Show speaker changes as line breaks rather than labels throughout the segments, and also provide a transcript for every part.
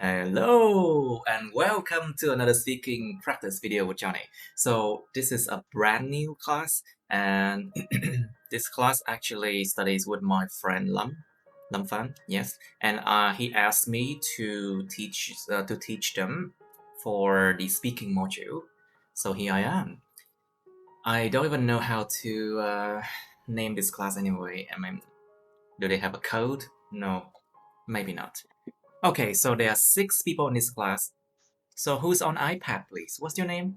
Hello and welcome to another speaking practice video with Johnny. So this is a brand new class and this class actually studies with my friend Lam Fan, yes. And he asked me to teach them for the speaking module. So here I am. I don't even know how to name this class anyway. I mean, do they have a code? No, maybe not. Okay, so there are 6 people in this class. So who's on iPad, please? What's your name?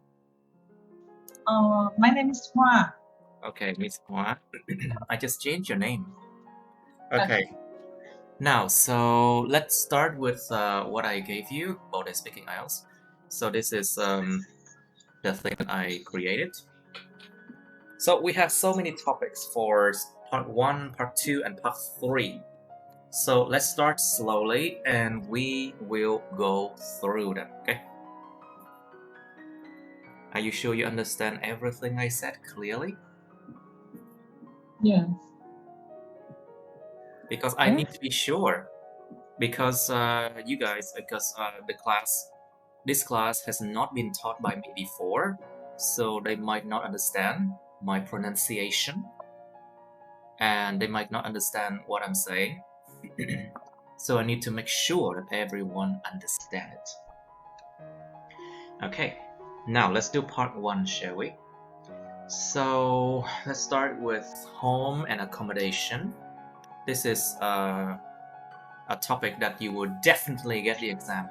My name is Hoa.
Okay, Miss Hoa. I just changed your name. Okay. Now, so let's start with what I gave you about the speaking IELTS. So this is the thing that I created. So we have so many topics for part 1, part 2, and part 3. So let's start slowly and we will go through them, okay? Are you sure you understand everything I said clearly?
Yes.
Because I need to be sure. Because you guys, because this class has not been taught by me before, so they might not understand my pronunciation, and they might not understand what I'm saying. So I need to make sure that everyone understands it. Okay, now let's do part 1, shall we? So let's start with home and accommodation. This is a topic that you will definitely get the exam.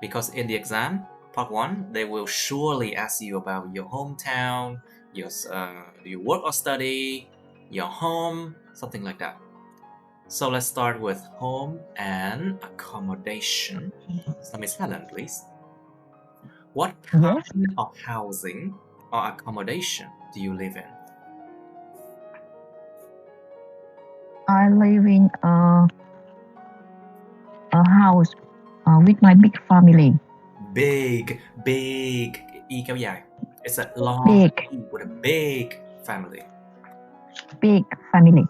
Because in the exam, part 1, they will surely ask you about your hometown, your work or study, your home, something like that. So let's start with home and accommodation. So Miss Helen, please. What kind of housing or accommodation do you live in?
I live in a house with my big family.
Big, y kéo dài. It's a long
Big.
E with a big family.
Big family.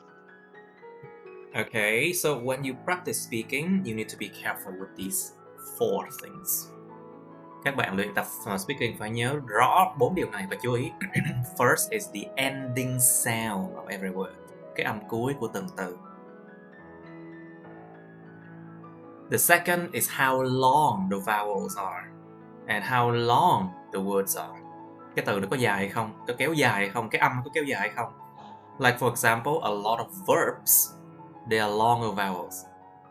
Okay, so when you practice speaking, you need to be careful with these 4 things. Các bạn luyện tập speaking phải nhớ rõ 4 điều này và chú ý. First is the ending sound of every word. Cái âm cuối của từng từ. The second is how long the vowels are and how long the words are. Cái từ nó có dài hay không? Có kéo dài hay không? Cái âm có kéo dài hay không? Like for example, a lot of verbs, they are longer vowels.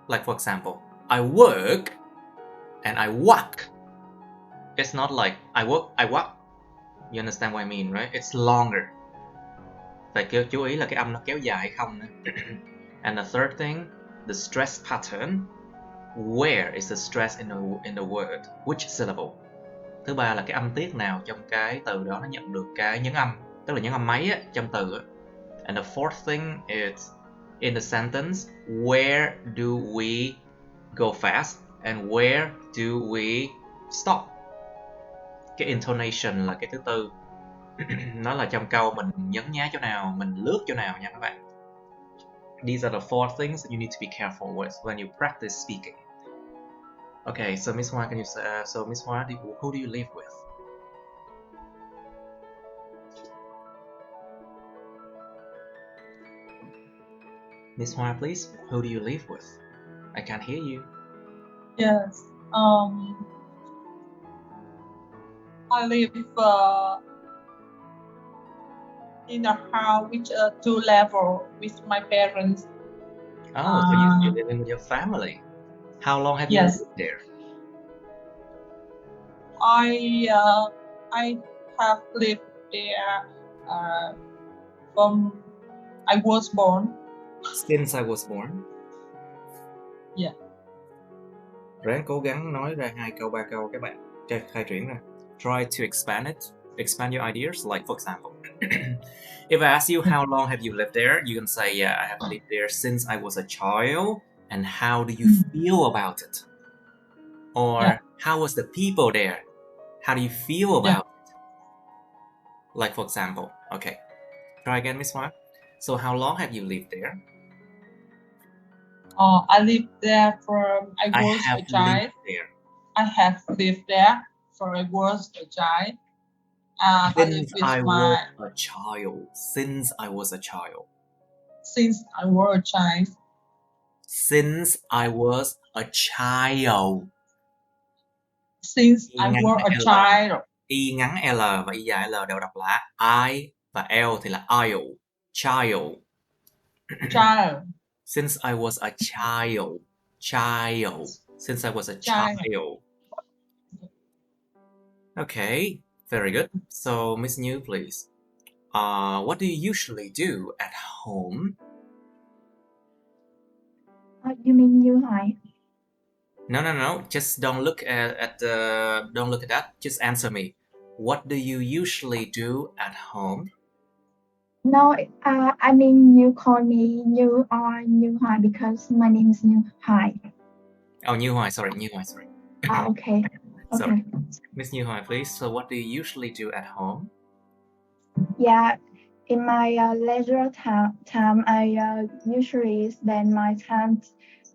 Like for example, I work and I walk. It's not like I work, I walk. You understand what I mean, right? It's longer. Phải chú ý là cái âm nó kéo dài hay không nữa. And the third thing, the stress pattern. Where is the stress in the word? Which syllable? Thứ ba là cái âm tiết nào trong cái từ đó nó nhận được cái nhấn âm, tức là nhấn âm mấy á, trong từ á. And the fourth thing is in the sentence, where do we go fast and where do we stop? Cái intonation là cái thứ tư. Nó là trong câu mình nhấn nhá chỗ nào, mình lướt chỗ nào nha các bạn. These are the 4 things that you need to be careful with when you practice speaking. Okay, so Miss Hoa, can you say, so Miss Hoa, who do you live with? Miss Hoa, please, who do you live with? I can't hear you.
Yes. I live in a house with 2 levels with my parents.
Oh, so you're living with your family. How long have you lived there?
I have lived there from I was born.
Since I was born?
Yeah.
Ráng cố gắng nói ra 2 câu 3 câu các bạn. Khai triển ra. Try to expand it. Expand your ideas. Like for example, if I ask you how long have you lived there, you can say, yeah, I have lived there since I was a child. And how do you feel about it? Or how was the people there? How do you feel about it? Like for example, okay. Try again, Miss Hoa. So how long have you lived there?
I lived there from I
I
was
have
a child.
lived there.
I have lived there for I was a child. And I live
Since
with
I
my
was a child. Since I was a child.
since I was a child.
Since I was a child.
Since
Y
I
ngắn
was a
L.
child.
Y ngắn L và Y dài L đều đọc là I và L thì là IL. Child.
Child.
Since I was a child. Child. Since I was a
Child.
child. Okay, very good. So, Miss New, please. What do you usually do at home?
You mean Như Hoài?
No. Just don't look at that. Just answer me. What do you usually do at home?
No, I mean you call me Như or Như Hoài because my name is Như Hoài.
Oh, Như Hoài, sorry, Như Hoài, sorry.
Okay.
Sorry.
Okay.
Miss Như Hoài, please. So, what do you usually do at home?
Yeah, in my leisure time, I usually spend my time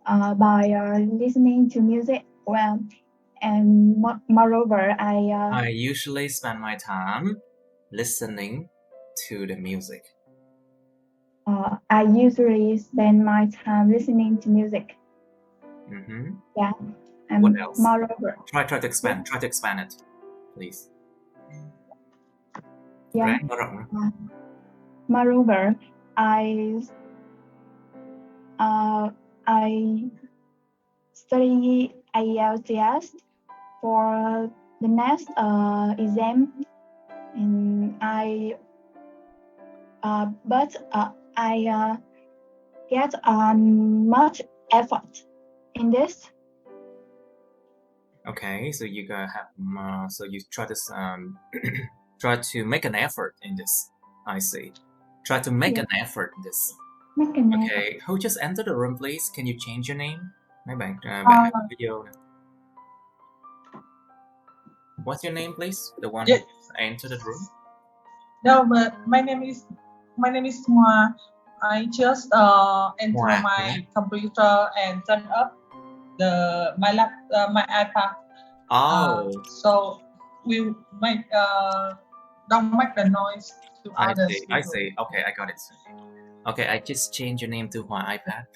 by listening to music. Well, and moreover,
I usually spend my time listening to the music.
I usually spend my time listening to music.
Mm-hmm.
Yeah. And
What else?
moreover,
Try to expand. Yeah. Try to expand it, please.
Yeah. Moreover, I study IELTS for the next exam, and I get much effort in this.
Okay, so you have so you try to try to make an effort in this. I see. Try to make an effort in this. Okay, who just entered the room, please? Can you change your name? Mấy bạn bạn video này. What's your name, please? The one who just entered the room.
No, but my name is Hoa. I just enter my computer and turn up my iPad.
Oh.
So we make don't make the noise to others.
I see. Okay, I got it. Okay, I just changed your name to Hoa iPad.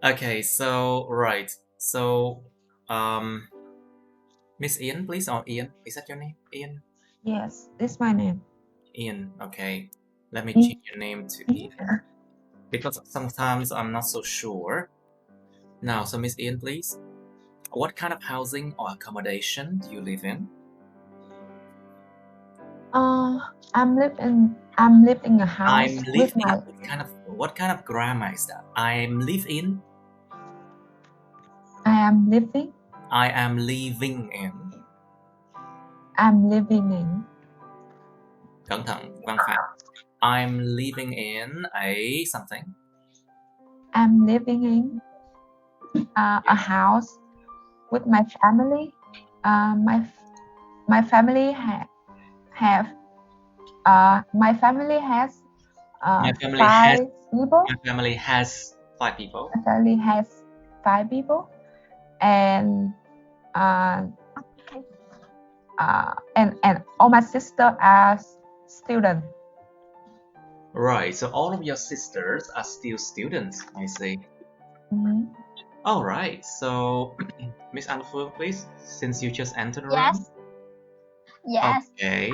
Okay, so right. So Miss Ian, please, or Ian. Is that your name? Ian?
Yes, it's my name.
Ian, okay. Let me change your name to Ian. Because sometimes I'm not so sure. Now, so Miss Ian, please. What kind of housing or accommodation do you live in?
I'm living a house with my.
What kind of grammar is that? I am living in.
I'm living
in. Cẩn thận, văn pháp. I'm living in a something.
I'm living in a house with my family. My family has five people.
My family has 5 people.
My family has 5 people, and all my sisters are students.
Right, so all of your sisters are still students, I see.
Mm-hmm.
All right, so Miss Anfu, please, since you just entered the room.
Yes.
Okay.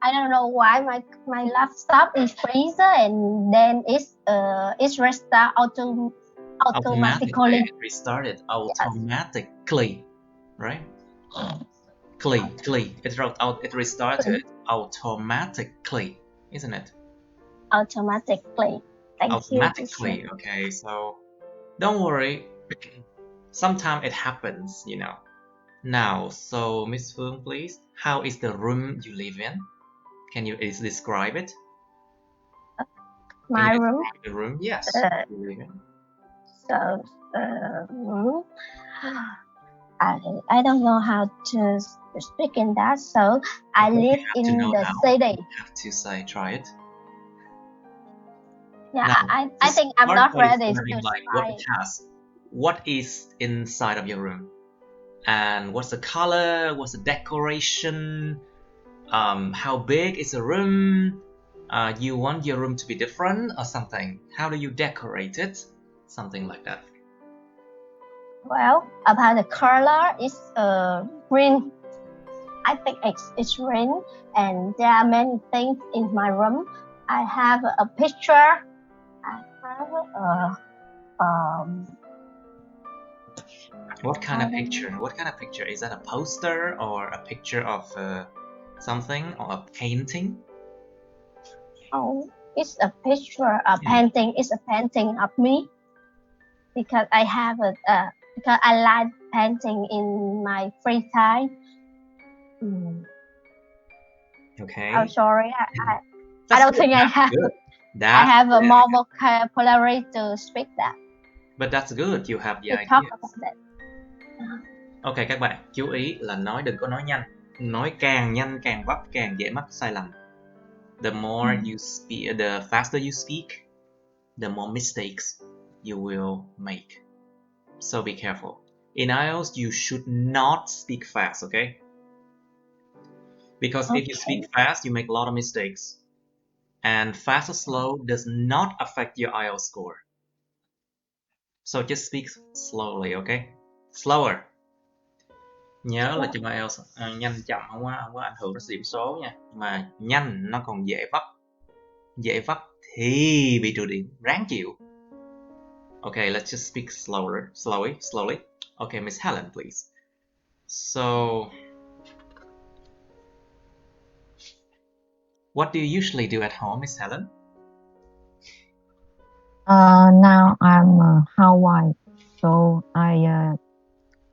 I don't know why my laptop is freezer and then it's restart automatically.
It restarted automatically, right? It restarted automatically, isn't it?
Automatically.
Automatically. Okay, so don't worry. Sometimes it happens, you know. Now, so Miss Phương, please, how is the room you live in? Can you describe it?
My room?
The room, yes. You live in.
So, I don't know how to speak in that. So I live in the city.
You have to say, try it.
Yeah,
Now,
I think I'm not
start by
ready to
describing, like, what
try.
it has. What is inside of your room? And what's the color? What's the decoration? How big is the room? You want your room to be different or something? How do you decorate it? Something like that.
Well, about the color, it's green. I think it's green, and there are many things in my room. I have a picture. I have
What kind of picture? What kind of picture? Is that a poster or a picture of something or a painting?
oh, it's a picture. A painting. It's a painting of me because I have because I like painting in my free time.
Okay.
I'm sorry. I don't think I have.
Good.
I have a more vocabulary to speak that.
But that's good. You have the
To
idea.
talk about that.
Ok, các bạn chú ý là đừng có nói nhanh. Nói càng nhanh càng vấp càng dễ mắc sai lầm. The more you speak, the faster you speak, the more mistakes you will make. So be careful. In IELTS, you should not speak fast, okay? Because if you speak fast, you make a lot of mistakes. And fast or slow does not affect your IELTS score. So just speak slowly, okay? Slower. Nhớ là trong IELTS nhanh chậm không có ảnh hưởng đến điểm số nha. Mà nhanh nó còn dễ vấp thì bị trừ điểm, ráng chịu. Okay, let's just speak slowly. Okay, Miss Helen, please. So, what do you usually do at home, Miss Helen?
Now I'm a housewife, so I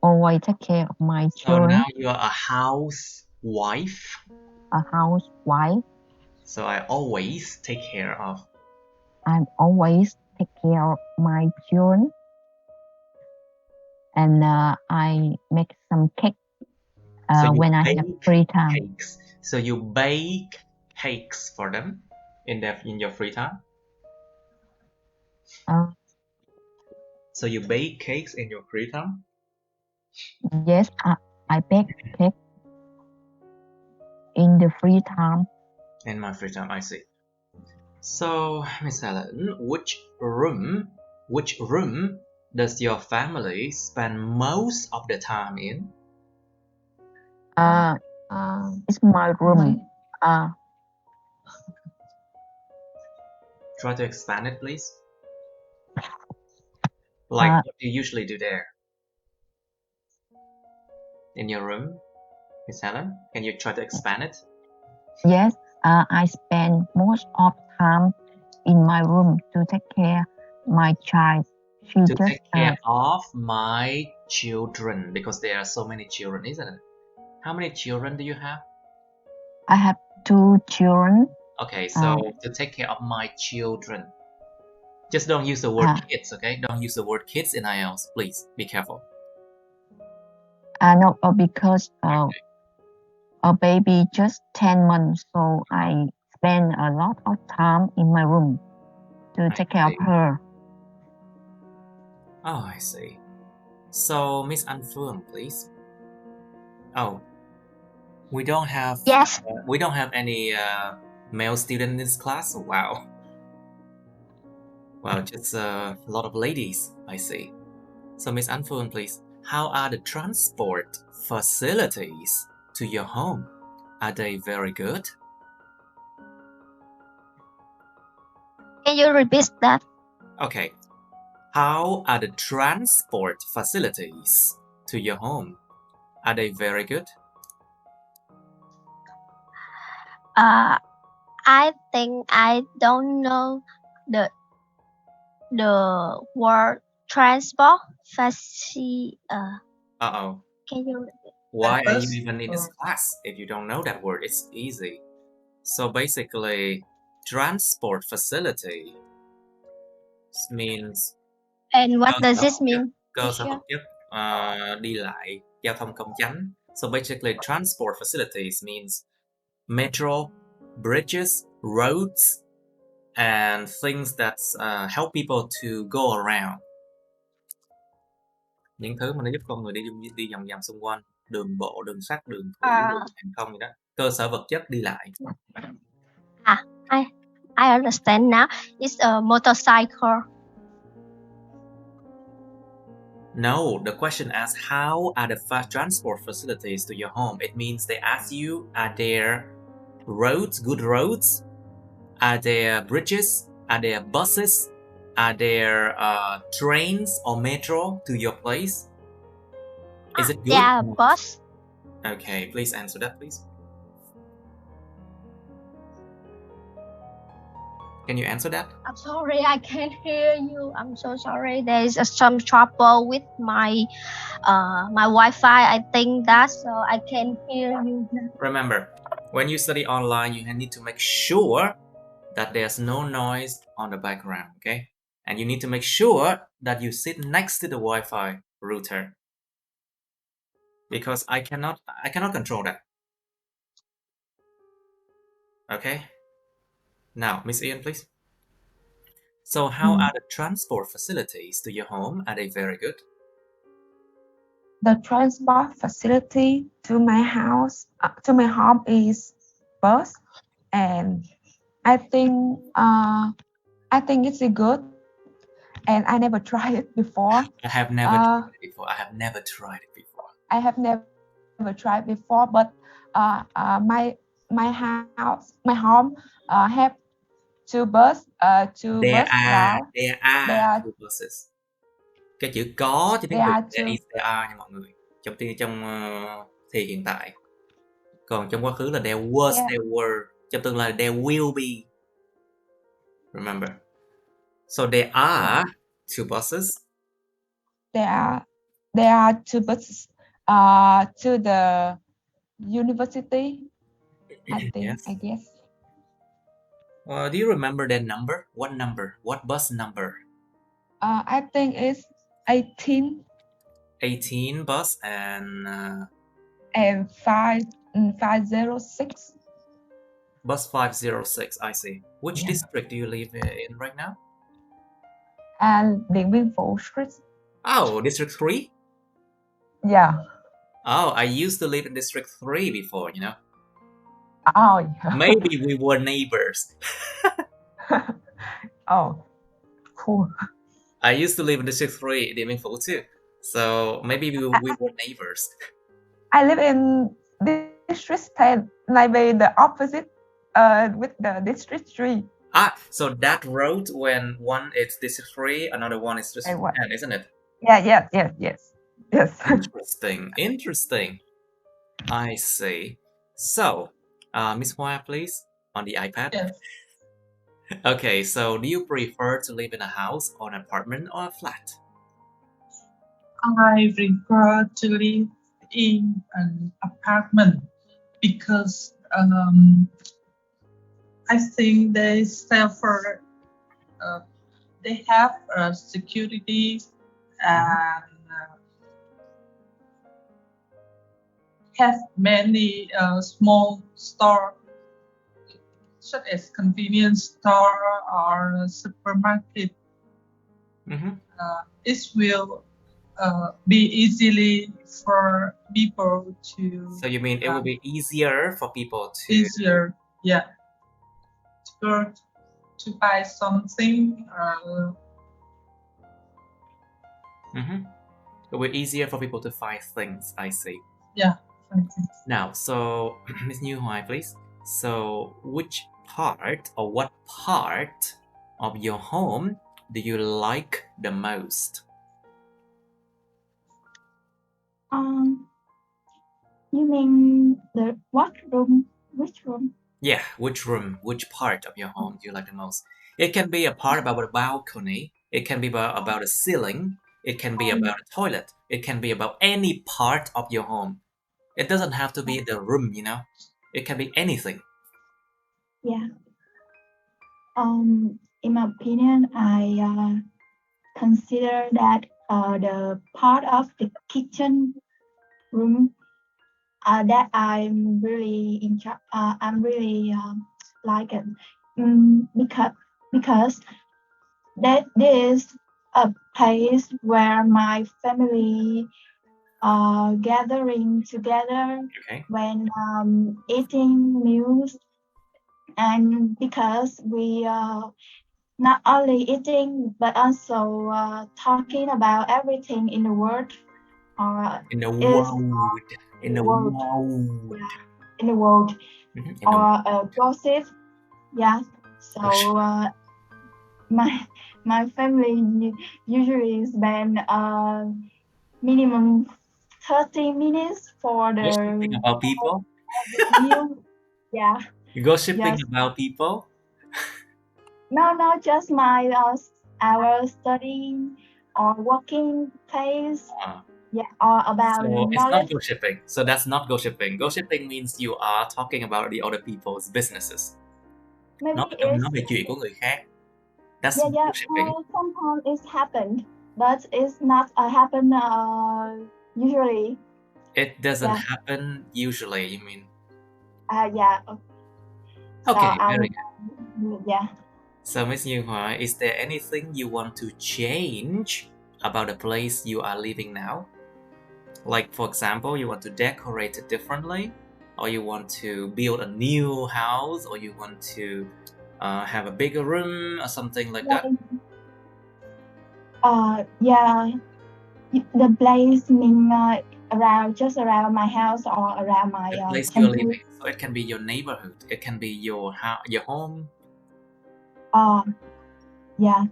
always take care of my
So
children.
now you are a housewife.
A housewife.
So I always take care of.
I always take care of my children, and I make some cake when I have free time.
Cakes. So you bake cakes for them in your free time. So you bake cakes in your free time?
Yes, I bake cake in the free time.
In my free time, I see. So, Miss Helen, which room does your family spend most of the time in?
It's my room.
Try to expand it, please. Like, what do you usually do there? In your room, Miss Helen? Can you try to expand it?
Yes, I spend most of time in my room to take care of my child.
Take care of my children, because there are so many children, isn't it? How many children do you have?
I have 2 children.
Okay, so to take care of my children. Just don't use the word kids, okay? Don't use the word kids in IELTS, please. Be careful.
No, because a baby just 10 months, so I spend a lot of time in my room to take care of her.
Oh, I see. So, Miss An Phương, please. Oh, we don't have.
Yes.
We don't have any male student in this class. Wow. Wow, just a lot of ladies. I see. So, Miss An Phương, please. How are the transport facilities to your home? Are they very good?
Can you repeat that?
Okay. How are the transport facilities to your home? Are they very good?
I think I don't know the word transport facility.
Uh-oh.
Can you repeat?
Why are you even in this class if you don't know that word? It's easy. So basically, transport facility means.
And what does this mean?
Cơ sở vật chất, đi lại, giao thông công chánh. So basically, transport facilities means metro, bridges, roads, and things that help people to go around. Những thứ mà nó giúp con người đi vòng vòng xung quanh, đường bộ, đường sắt, đường thủy, đường hàng không gì đó, cơ sở vật chất đi lại.
I understand now. It's a motorcycle.
No, the question asks how are the transport facilities to your home. It means they ask you, are there roads, good roads? Are there bridges? Are there buses? Are there trains or metro to your place? Is it good?
Yeah, bus.
Okay, please answer that, please. Can you answer that?
I'm sorry, I can't hear you. I'm so sorry. There is some trouble with my Wi-Fi. I think that, so I can't hear you.
Remember, when you study online, you need to make sure that there's no noise on the background, okay? And you need to make sure that you sit next to the Wi-Fi router, because I cannot control that. Okay? Now, Miss Ian, please. So how are the transport facilities to your home? Are they very good?
The transport facility to my house, to my home is bus, and I think it's good, and I never tried it before.
I have never tried it before.
I have never tried before, but my home have two bus route.
There are two buses. Cái chữ có trên tiếng Việt is there are nha mọi người. Trong thì hiện tại. Còn trong quá khứ là there was, there were. Trong tương lai there will be. Remember. So there are two buses.
There are two buses to the university. I think.
Yes.
I guess.
Do you remember their number? What number? What bus number?
I think it's 18.
18 bus and
506.
Bus 506, I see. Which district do you live in right now?
Điện Biên Phủ Street.
Oh, District 3?
Yeah.
Oh, I used to live in District 3 before, you know.
Oh, yeah.
Maybe we were neighbors.
Oh, cool.
I used to live in District 3, Điện Biên Phủ too. So maybe we were neighbors.
I live in District 10, maybe the opposite with the District 3.
So that road, when one is District 3, another one is District 10, isn't it?
Yeah, yes.
Interesting. I see. So, Miss Hoa, please, on the iPad.
Yes.
Okay, so do you prefer to live in a house or an apartment or a flat?
I prefer to live in an apartment because I think they have security and have many small store such as convenience store or supermarket. It will be easily for people to.
So you mean it will be easier for people to.
Easier, yeah. To buy something.
It will be easier for people to find things. I see.
Yeah.
Now, so Miss Như Hoài, please. So, which part or what part of your home do you like the most?
You mean the what room? Which room?
Yeah, which room, which part of your home do you like the most? It can be a part about a balcony. It can be about a ceiling. It can be about a toilet. It can be about any part of your home. It doesn't have to be the room, you know. It can be anything.
Yeah. In my opinion, I consider that the part of the kitchen room that I'm really like it because that is a place where my family are gathering together
Okay.
when eating meals, and because we are not only eating but also talking about everything in the world or
In the
is
world. In the
world.
world.
Yeah, in the world
Mhm, in the
or gossip. Yeah. So
Gossip.
my family usually spend minimum 30 minutes for
Gossiping
the
about people.
meal. Yeah.
Gossiping
Yes.
about people.
No, just my our studying or working place.
Ah,
Yeah, or about the
so it's not
knowledge.
gossiping. So that's not gossiping. Gossiping means you are talking about the other people's businesses.
Maybe
Nói
it's
về chuyện của người khác. That's
yeah.
gossiping.
Sometimes it's happened, but it's not happen usually.
It doesn't
Yeah.
happen usually, you mean?
Yeah. So
Okay, very good.
yeah.
So Miss Như Hoa, is there anything you want to change about the place you are living now? Like, for example, you want to decorate it differently, or you want to build a new house, or you want to have a bigger room, or something like that?
Yeah. The place mean just around my house or around my
The place you're
country.
living. So it can be your neighborhood. It can be your home.
Yeah.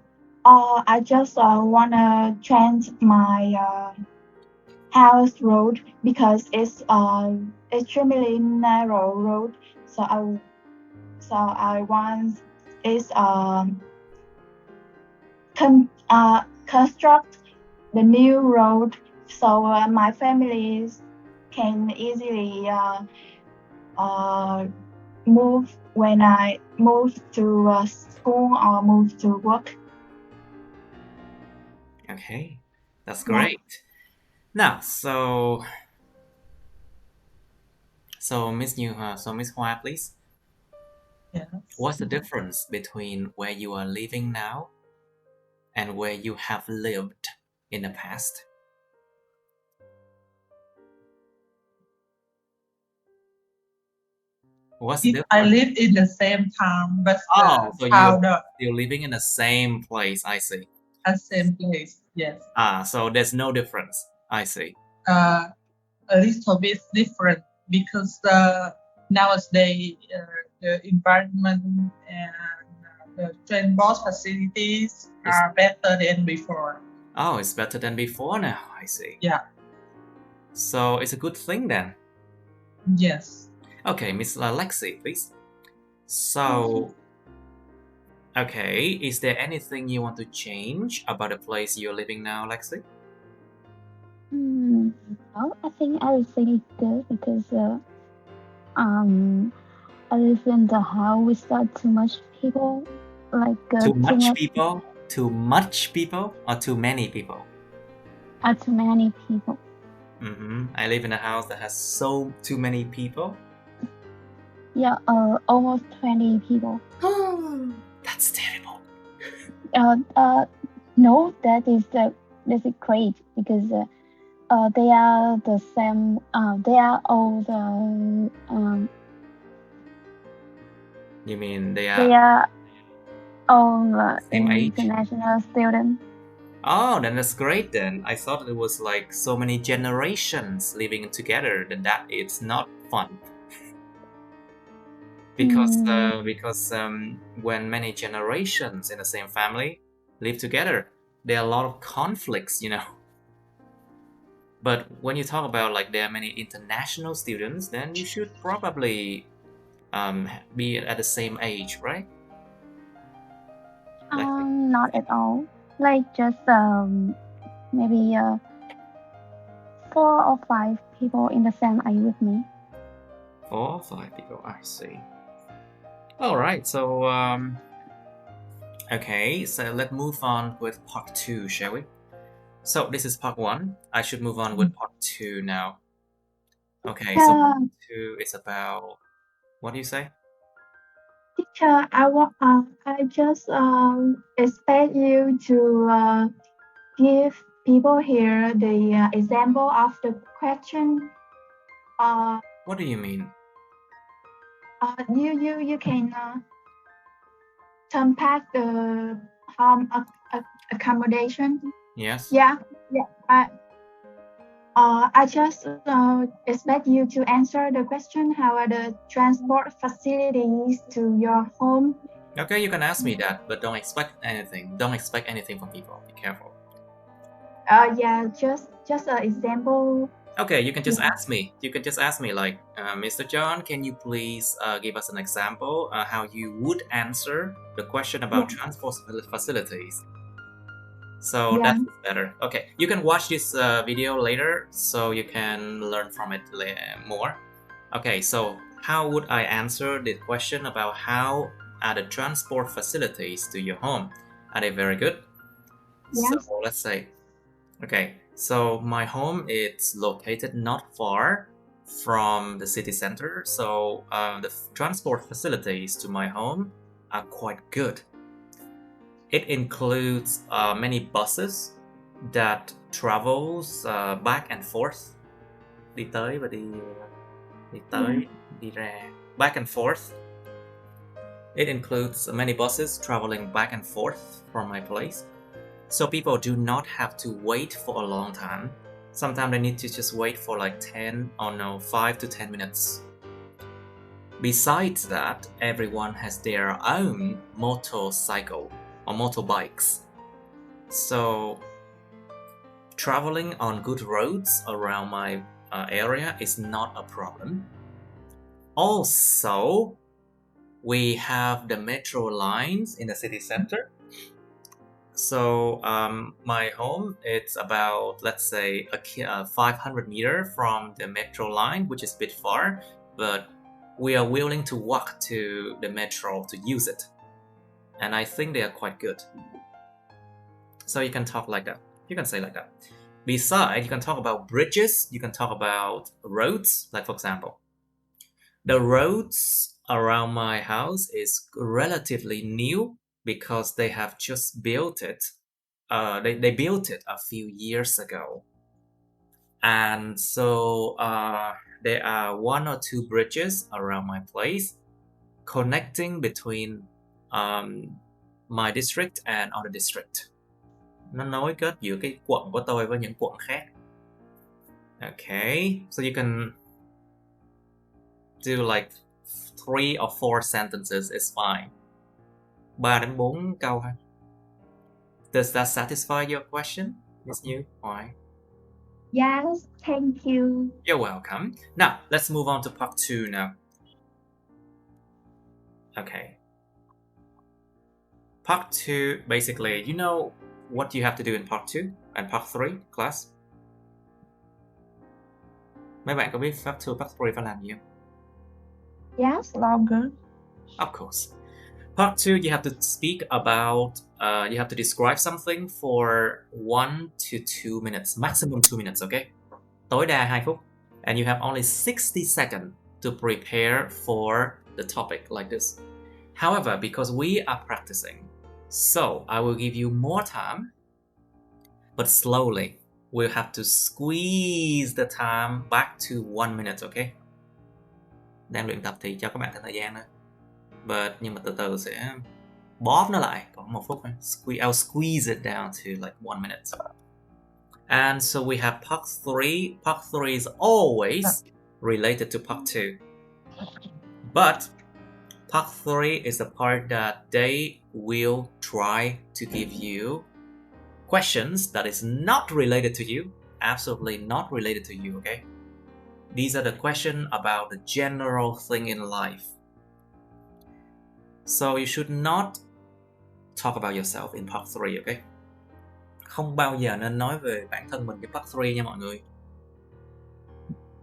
I just wanna change my house road because it's extremely narrow road. So I want is construct the new road so my families can easily move when I move to school or move to work.
Okay, that's
Yeah.
great. Now, so Miss Như Hoa, so Miss Hoa, please.
Yes.
What's the difference between where you are living now and where you have lived in the past? What's the
I
difference?
live in the same town, but
Oh, so
town
you're living in the same place, I see.
at same place. Yes.
So there's no difference, I see.
A little bit different because nowadays the environment and the transport facilities are better than before.
Oh, it's better than before now, I see.
Yeah.
So it's a good thing then.
Yes.
Okay, Miss Lexi, please. So, okay, is there anything you want to change about the place you're living now, Lexi?
No, I think everything is good because I live in the house without too much people. Like
Too much people? Too much people or too many people?
Too many people.
I live in a house that has too many people.
Yeah, almost 20 people.
That's terrible.
No, that is great because they are the same. They are all the.
You mean they
They
are
are all
same age?
international students.
Oh, then that's great then. I thought it was like so many generations living together, then that it's not fun. Because when many generations in the same family live together, there are a lot of conflicts, you know. But when you talk about like there are many international students, then you should probably be at the same age, right?
Not at all. Like just maybe 4 or 5 people in the same age with me.
4 or 5 people, I see. All right, so okay, so let's move on with part 2, shall we? So this is part 1. I should move on with part 2 now. Okay, so part 2 is about, what do you say?
Teacher, Teacher, I just expect you to give people here the example of the question.
What do you mean?
You can turn back the home accommodation.
Yes.
Yeah. I just expect you to answer the question. How are the transport facilities to your home?
Okay, you can ask me that, but don't expect anything. Don't expect anything from people. Be careful.
Yeah, just an example.
Okay, you can just ask me. You can just ask me like, Mr. John, can you please give us an example how you would answer the question about transport facilities? So that's better. Okay, you can watch this video later so you can learn from it more. Okay, so how would I answer the question about how are the transport facilities to your home? Are they very good?
Yes.
So let's say, okay, so my home is located not far from the city center, so the transport facilities to my home are quite good. It includes many buses that travels back and forth, đi tới và đi tới, đi ra, back and forth. It includes many buses traveling back and forth from my place, so people do not have to wait for a long time. Sometimes they need to just wait for like 5 to 10 minutes. Besides that, everyone has their own motorcycle or motorbikes. So traveling on good roads around my area is not a problem. Also, we have the metro lines in the city center. So my home, it's about, let's say, 500 meters from the metro line, which is a bit far, but we are willing to walk to the metro to use it. And I think they are quite good. So you can talk like that. You can say like that. Besides, you can talk about bridges. You can talk about roads. Like for example, the roads around my house is relatively new because they have just built it. They built it a few years ago. And so there are 1 or 2 bridges around my place connecting between my district and other district. Nó nối kết giữa cái quận của tôi với những quận khác. Okay, so you can do like 3 or 4 sentences is fine. 3 đến 4 câu ha. Does that satisfy your question, Miss Như? Why?
Yes, thank you.
You're welcome. Now, let's move on to part 2 now. Okay. Part 2, basically, you know what you have to do in part 2 and part 3, class? Mấy bạn có biết part 2, part 3 phải làm gì không?
Yes.
Longer.
Of course. Part 2, you have to speak about, you have to describe something for 1 to 2 minutes, maximum 2 minutes, okay? Tối đa 2 phút. And you have only 60 seconds to prepare for the topic like this. However, because we are practicing, so I will give you more time, but slowly. We'll have to squeeze the time back to 1 minute, okay? Đang luyện tập thì cho các bạn thêm thời gian nữa. Nhưng mà từ từ sẽ bóp nó lại, còn 1 phút thôi. I'll squeeze it down to like 1 minute. And so we have part 3. Part 3 is always related to part 2. But part 3 is the part that they will try to give you questions that is not related to you, absolutely not related to you, okay? These are the questions about the general thing in life. So you should not talk about yourself in part 3, okay? Không bao giờ nên nói về bản thân mình cái part 3 nha mọi người.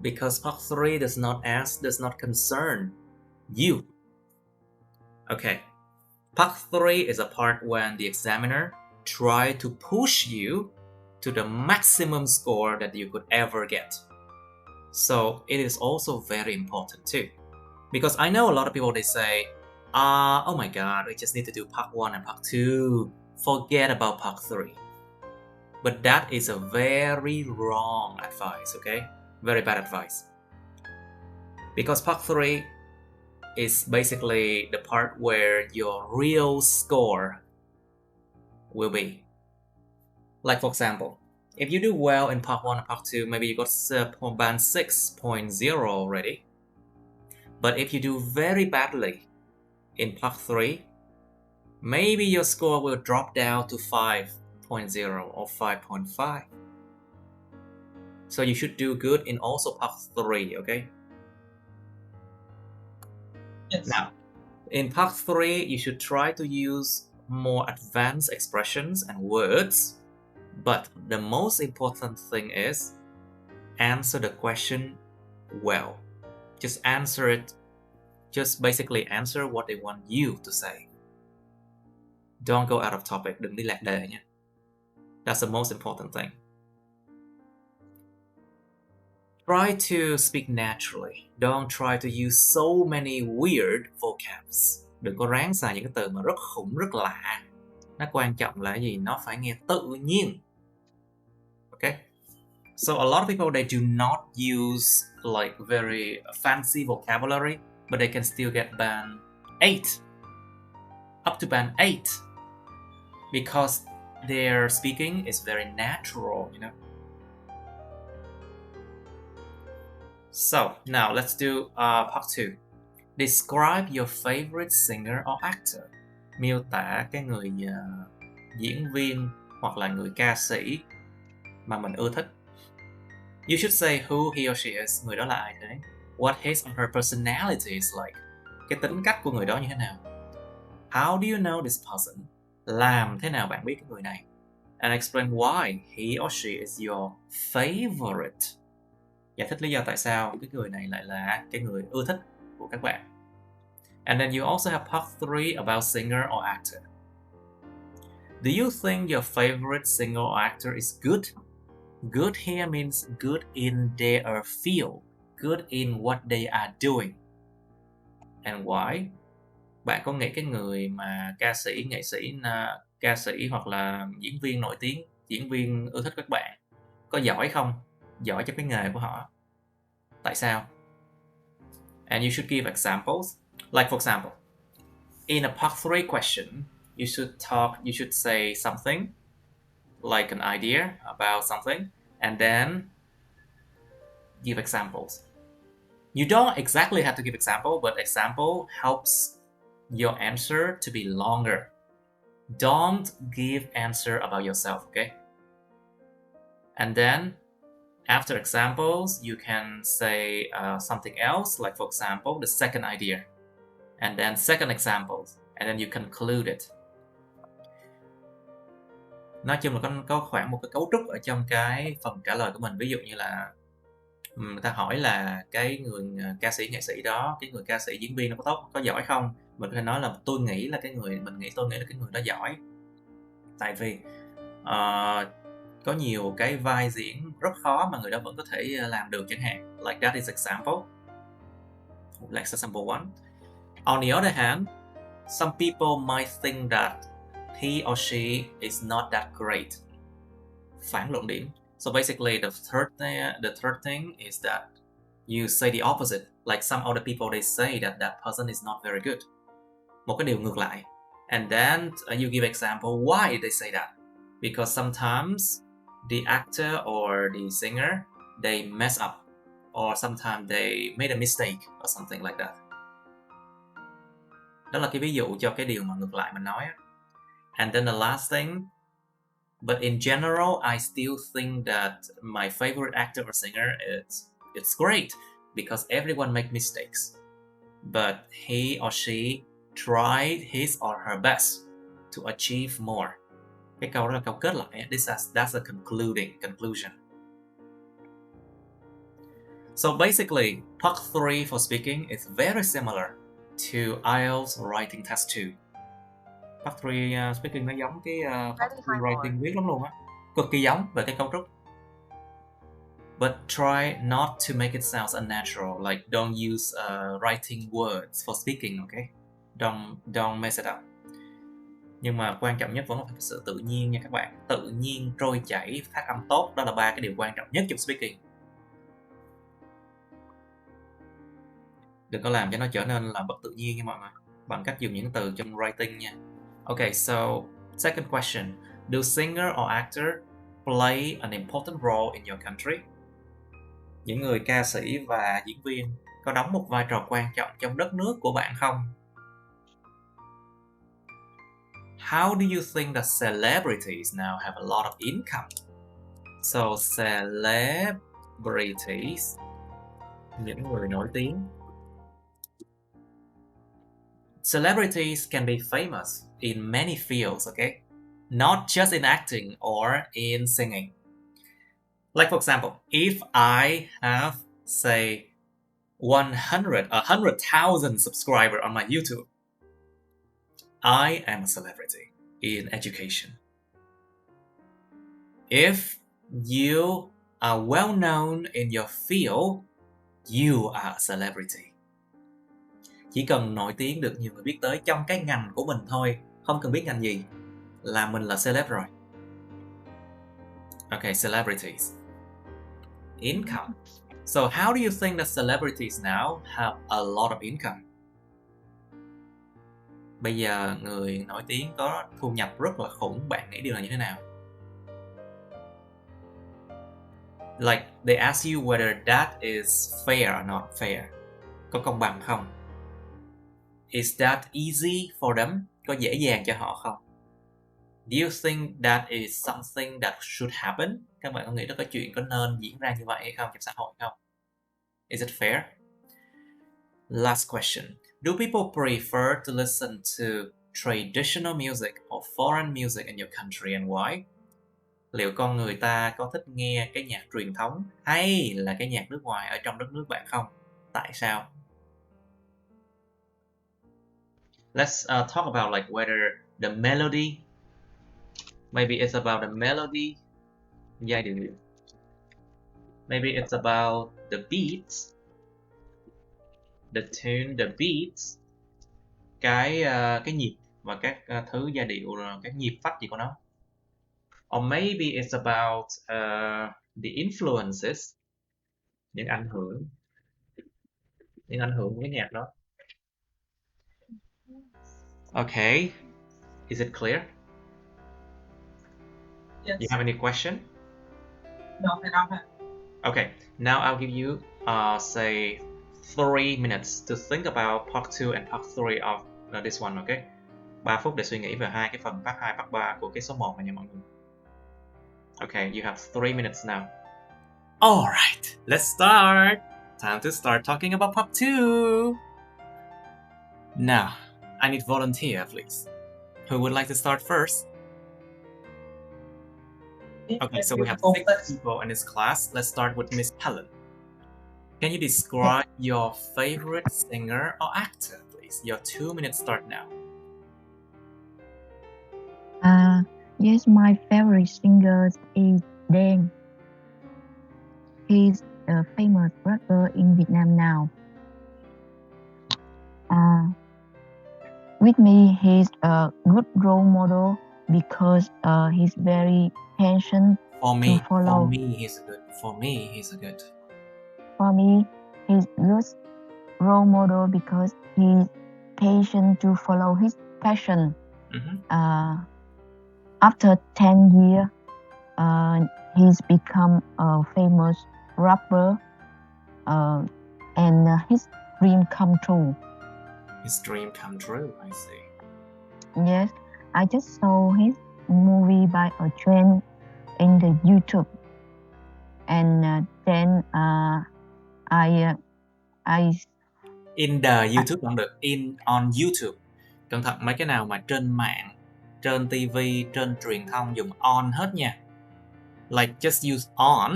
Because part 3 does not concern you. Okay. Part 3 is a part when the examiner try to push you to the maximum score that you could ever get. So it is also very important too. Because I know a lot of people, they say, oh my god, we just need to do part 1 and part 2. Forget about part 3. But that is a very wrong advice, okay? Very bad advice. Because part 3 is basically the part where your real score will be. Like for example, if you do well in part 1 and part 2, maybe you got band 6.0 already. But if you do very badly in part 3, maybe your score will drop down to 5.0 or 5.5. So you should do good in also part 3, okay?
Yes.
Now, in part 3, you should try to use more advanced expressions and words. But the most important thing is answer the question well. Just answer it. Just basically answer what they want you to say. Don't go out of topic. Đừng đi lạc đề nha. That's the most important thing. Try to speak naturally. Don't try to use so many weird vocabs. Đừng có ráng xài những cái từ mà rất khủng, rất lạ. Nó quan trọng là gì? Nó phải nghe tự nhiên. Okay? So a lot of people, they do not use like very fancy vocabulary, but they can still get band 8. Up to band 8. Because their speaking is very natural, you know. So now let's do part 2. Describe your favorite singer or actor. Miêu tả cái người diễn viên hoặc là người ca sĩ mà mình ưa thích. You should say who he or she is. Người đó là ai đấy? What his or her personality is like. Cái tính cách của người đó như thế nào? How do you know this person? Làm thế nào bạn biết cái người này? And explain why he or she is your favorite. Giải thích lý do tại sao cái người này lại là cái người ưa thích của các bạn. And then you also have part 3 about singer or actor. Do you think your favorite singer or actor is good? Good here means good in their field, good in what they are doing. And why? Bạn có nghĩ cái người mà ca sĩ, nghệ sĩ, ca sĩ hoặc là diễn viên nổi tiếng, diễn viên ưa thích các bạn có giỏi không? Giỏi trong cái nghề của họ. Tại sao? And you should give examples. Like for example, in a part 3 question, you should say something like an idea about something and then give examples. You don't exactly have to give example, but example helps your answer to be longer. Don't give answer about yourself, okay? And then after examples, you can say something else, like for example, the second idea, and then second examples, and then you conclude it. Nói chung là có khoảng một cái cấu trúc ở trong cái phần trả lời của mình. Ví dụ như là người ta hỏi là cái người ca sĩ, nghệ sĩ đó, cái người ca sĩ, diễn viên nó có tốt, có giỏi không? Mình có thể nói là tôi nghĩ là tôi nghĩ là cái người đó giỏi. Tại vì có nhiều cái vai diễn rất khó mà người đó vẫn có thể làm được chẳng hạn. Like that is example. Like example 1. On the other hand, some people might think that he or she is not that great. Phản luận điểm. So basically the third thing is that you say the opposite. Like some other people, they say that that person is not very good. Một cái điều ngược lại. And then you give example why they say that. Because sometimes the actor or the singer, they mess up. Or sometimes they made a mistake or something like that. Đó là cái ví dụ cho cái điều mà ngược lại mình nói. And then the last thing, but in general, I still think that my favorite actor or singer it's great because everyone make mistakes. But he or she tried his or her best to achieve more. Cái câu đó là câu kết lại. That's a conclusion. So basically, part 3 for speaking is very similar to IELTS writing test 2. Part 3 speaking nó giống cái part 3 writing viết lắm luôn á. Cực kỳ giống về cái cấu trúc. But try not to make it sound unnatural. Like don't use writing words for speaking, okay? Don't mess it up. Nhưng mà quan trọng nhất vẫn là phải sự tự nhiên nha các bạn. Tự nhiên, trôi chảy, phát âm tốt. Đó là 3 cái điều quan trọng nhất trong speaking. Đừng có làm cho nó trở nên là bất tự nhiên nha mọi người, bằng cách dùng những từ trong writing nha. Okay, so second question. Do singer or actor play an important role in your country? Những người ca sĩ và diễn viên có đóng một vai trò quan trọng trong đất nước của bạn không? How do you think that celebrities now have a lot of income? So celebrities, những người nổi tiếng. Celebrities can be famous in many fields, okay? Not just in acting or in singing. Like for example, if I have, say, 100,000 subscribers on my YouTube, I am a celebrity in education. If you are well known in your field, you are a celebrity. Chỉ cần nổi tiếng được nhiều người biết tới trong cái ngành của mình thôi, không cần biết ngành gì, là mình là celeb rồi. Okay, celebrities. Income. So how do you think that celebrities now have a lot of income? Bây giờ người nổi tiếng có thu nhập rất là khủng, bạn nghĩ điều này như thế nào? Like they ask you whether that is fair or not fair. Có công bằng không? Is that easy for them? Có dễ dàng cho họ không? Do you think that is something that should happen? Các bạn có nghĩ đó có chuyện có nên diễn ra như vậy hay không trong xã hội không? Is it fair? Last question. Do people prefer to listen to traditional music or foreign music in your country and why? Liệu con người ta có thích nghe cái nhạc truyền thống hay là cái nhạc nước ngoài ở trong đất nước bạn không? Tại sao? Let's talk about like whether the melody, maybe it's about the melody, giai điệu. Maybe it's about the beats, the tune, the beats, cái nhịp và các thứ giai điệu, các nhịp phách gì của nó. Or maybe it's about the influences, những ảnh hưởng của cái nhạc đó. Okay, is it clear?
Yes.
You have any question?
No, I don't have.
Okay, now I'll give you say 3 minutes to think about part 2 and part 3 of this one, okay? 3 phút để suy nghĩ về hai cái phần part 2, part 3 của cái số 1 này nha mọi người. Okay, you have 3 minutes now. Alright, let's start. Time to start talking about part 2. Now, I need volunteer, please. Who would like to start first? Okay, so we have 6 people in this class. Let's start with Miss Helen. Can you describe your favorite singer or actor, please? Your 2 minutes start now.
Yes, my favorite singer is TRAN. He's a famous rapper in Vietnam now. With me, he's a good role model because he's very patient to follow.
For me, he's good. For me, he's
good role model because he's patient to follow his passion.
Mm-hmm.
After 10 years, he's become a famous rapper, and his dream come true.
His dream come true, I see.
Yes, I just saw his movie by a TRAN in the YouTube, and then I
in the YouTube cũng được, on YouTube. Cẩn thận mấy cái nào mà trên mạng, trên TV, trên truyền thông dùng on hết nha. Like just use on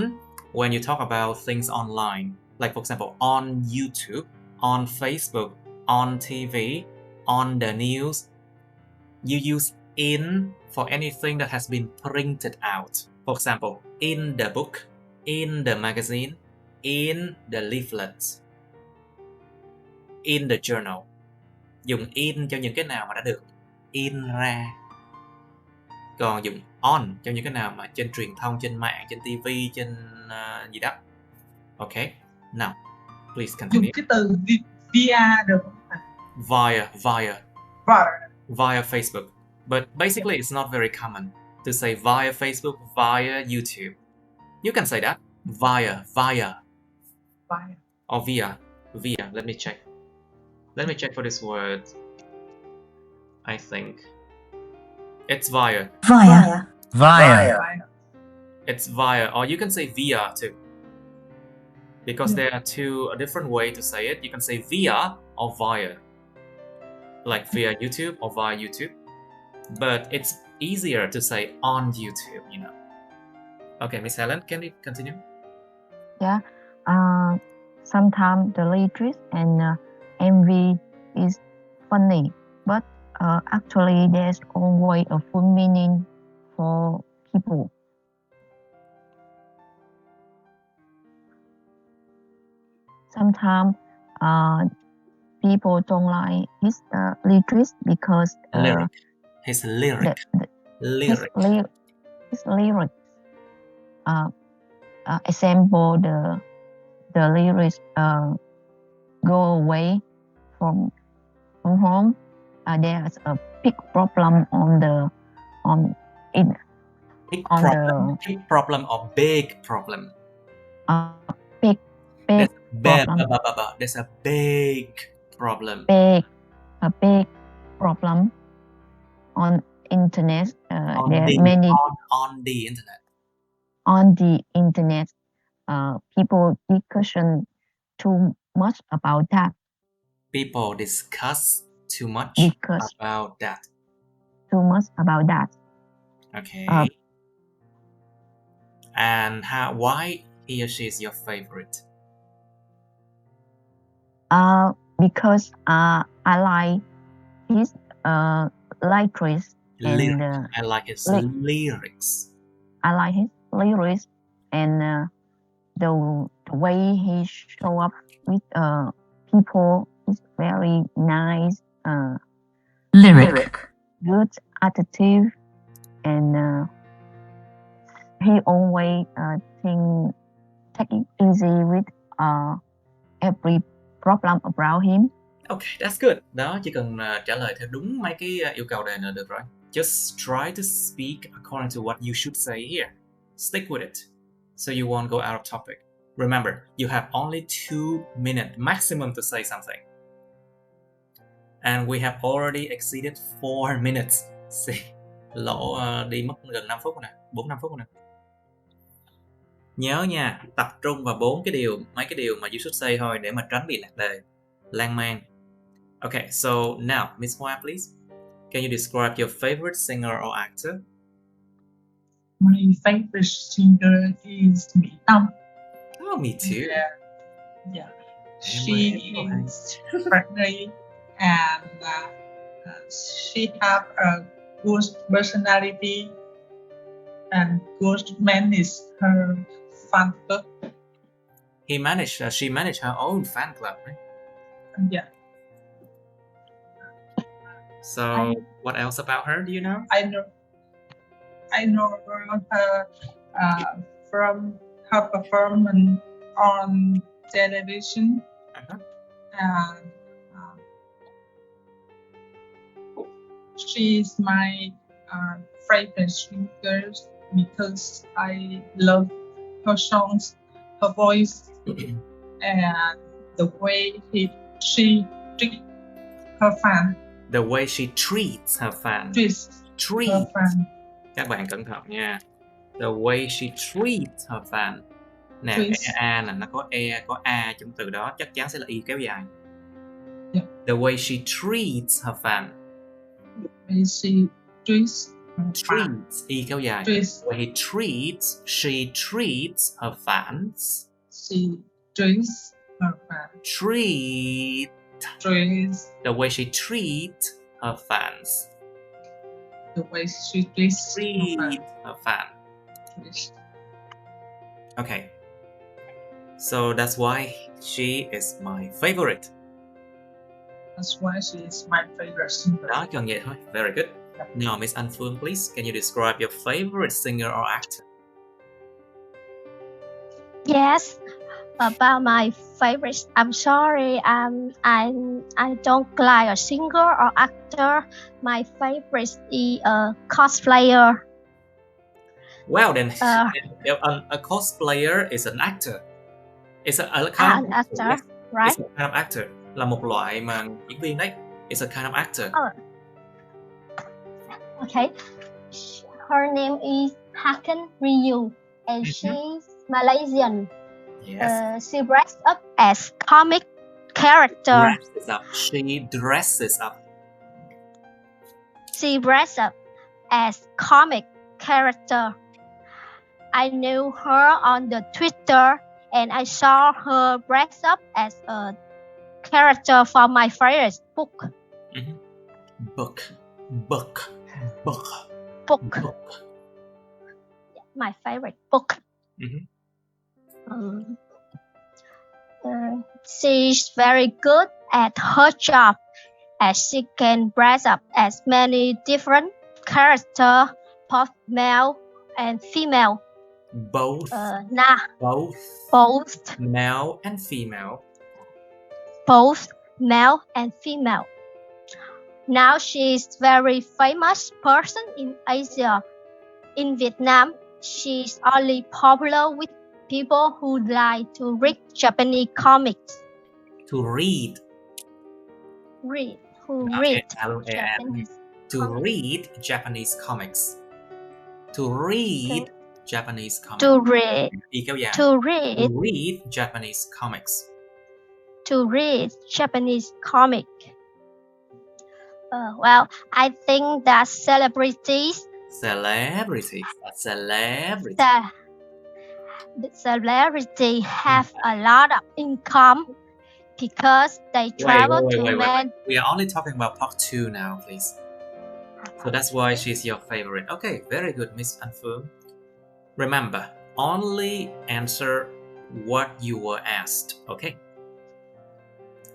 when you talk about things online. Like for example, on YouTube, on Facebook, on TV, on the news. You use in for anything that has been printed out. For example, in the book, in the magazine, in the leaflets, in the journal. Dùng in cho những cái nào mà đã được in ra. Còn dùng on cho những cái nào mà trên truyền thông, trên mạng, trên TV, trên gì đó. Ok, now please
Dùng
continue.
cái từ via được không ạ?
Via Facebook. But basically it's not very common to say via Facebook, via YouTube. You can say that. Via. Or via. Let me check. Let me check for this word. I think it's via. It's via, or you can say via too. Because there are two different ways to say it. You can say via or via. Like via YouTube or via YouTube. But it's easier to say on YouTube, you know. Okay, Miss Helen, can you continue?
Yeah. Sometimes the lyrics and MV is funny, but actually there's always a full meaning for people. Sometimes people don't like his lyrics because
His lyric.
his lyrics. Example, the lyrics go away from home. There's a big problem
Big problem or big problem?
Big problem.
There's a big problem.
A big problem on internet.
On
there
the
are many
on the internet.
On the internet, people discussion too much about that.
People discuss too much about that.
Too much about that.
Okay. And why he or she is your favorite?
Because I like his lyrics and
I like his lyrics.
I like his lyrics and the way he show up with people is very nice.
Lyric.
Good attitude, and he always take it easy with every problem around him.
Okay, that's good. Đó, chỉ cần trả lời theo đúng mấy cái yêu cầu này là được rồi. Just try to speak according to what you should say here. Stick with it, so you won't go out of topic. Remember, you have only 2 minutes maximum to say something. And we have already exceeded 4 minutes. See, lỗ đi mất gần 5 phút rồi nè, 4-5 phút rồi nè. Nhớ nha, tập trung vào mấy cái điều mà you should say thôi để mà tránh bị lạc đề, lan man. Okay, so now, Miss Hoa, please. Can you describe your favorite singer or actor?
My favorite singer is Mỹ Tâm.
Oh, me too.
Yeah. She is friendly and she have a good personality and good manage her fan club.
She managed her own fan club, right?
Yeah.
So, what else about her do you know?
I know her from her performance on television. And she is my favorite singer because I love her songs, her voice, and the way she treats her fan.
The way she treats her fan.
Treat her fan.
Các bạn cẩn thận nha. The way she treats her fan. Nè, A là nó có E, có A trong từ đó, chắc chắn sẽ là Y kéo dài.
Yeah.
The way she treats her fan.
The way she treats her fan.
Y kéo dài. The way she treats her fans.
She treats her fans.
The way she treats her fans.
The way she treats
her fan. Okay. So that's why she is my favorite.
That's why she is my favorite singer.
Đó, cần vậy thôi. Very good. Now, Miss Anh Phương, please, can you describe your favorite singer or actor?
Yes. About my favorites, I'm sorry, I don't like a singer or actor. My favorite is a cosplayer.
Well, then, a cosplayer is an actor. It's a kind
An
of
actor,
yes.
right?
It's a kind of actor. Là một loại mà diễn viên đấy. It's a kind of actor.
Okay. Her name is Hakan Ryu, and she's Malaysian.
Yes.
She dressed up as comic character.
Dresses up. She dresses up.
She dressed up as comic character. I knew her on the Twitter, and I saw her dressed up as a character from my favorite book.
Book.
My favorite book. She's very good at her job, as she can dress up as many different characters, both male and female.
Both.
Both
Male and female.
Both male and female. Now she's very famous person in Asia. In Vietnam, she's only popular with people who like to read Japanese comics.
To read.
Read
Japanese comics. To read Japanese comics.
To read
Japanese comics.
To read Japanese comic. Well, I think that celebrities have a lot of income because they travel
wait. We are only talking about part 2 now, please. So that's why she's your favorite. Okay, very good, Miss Anh Phương. Remember, only answer what you were asked, okay?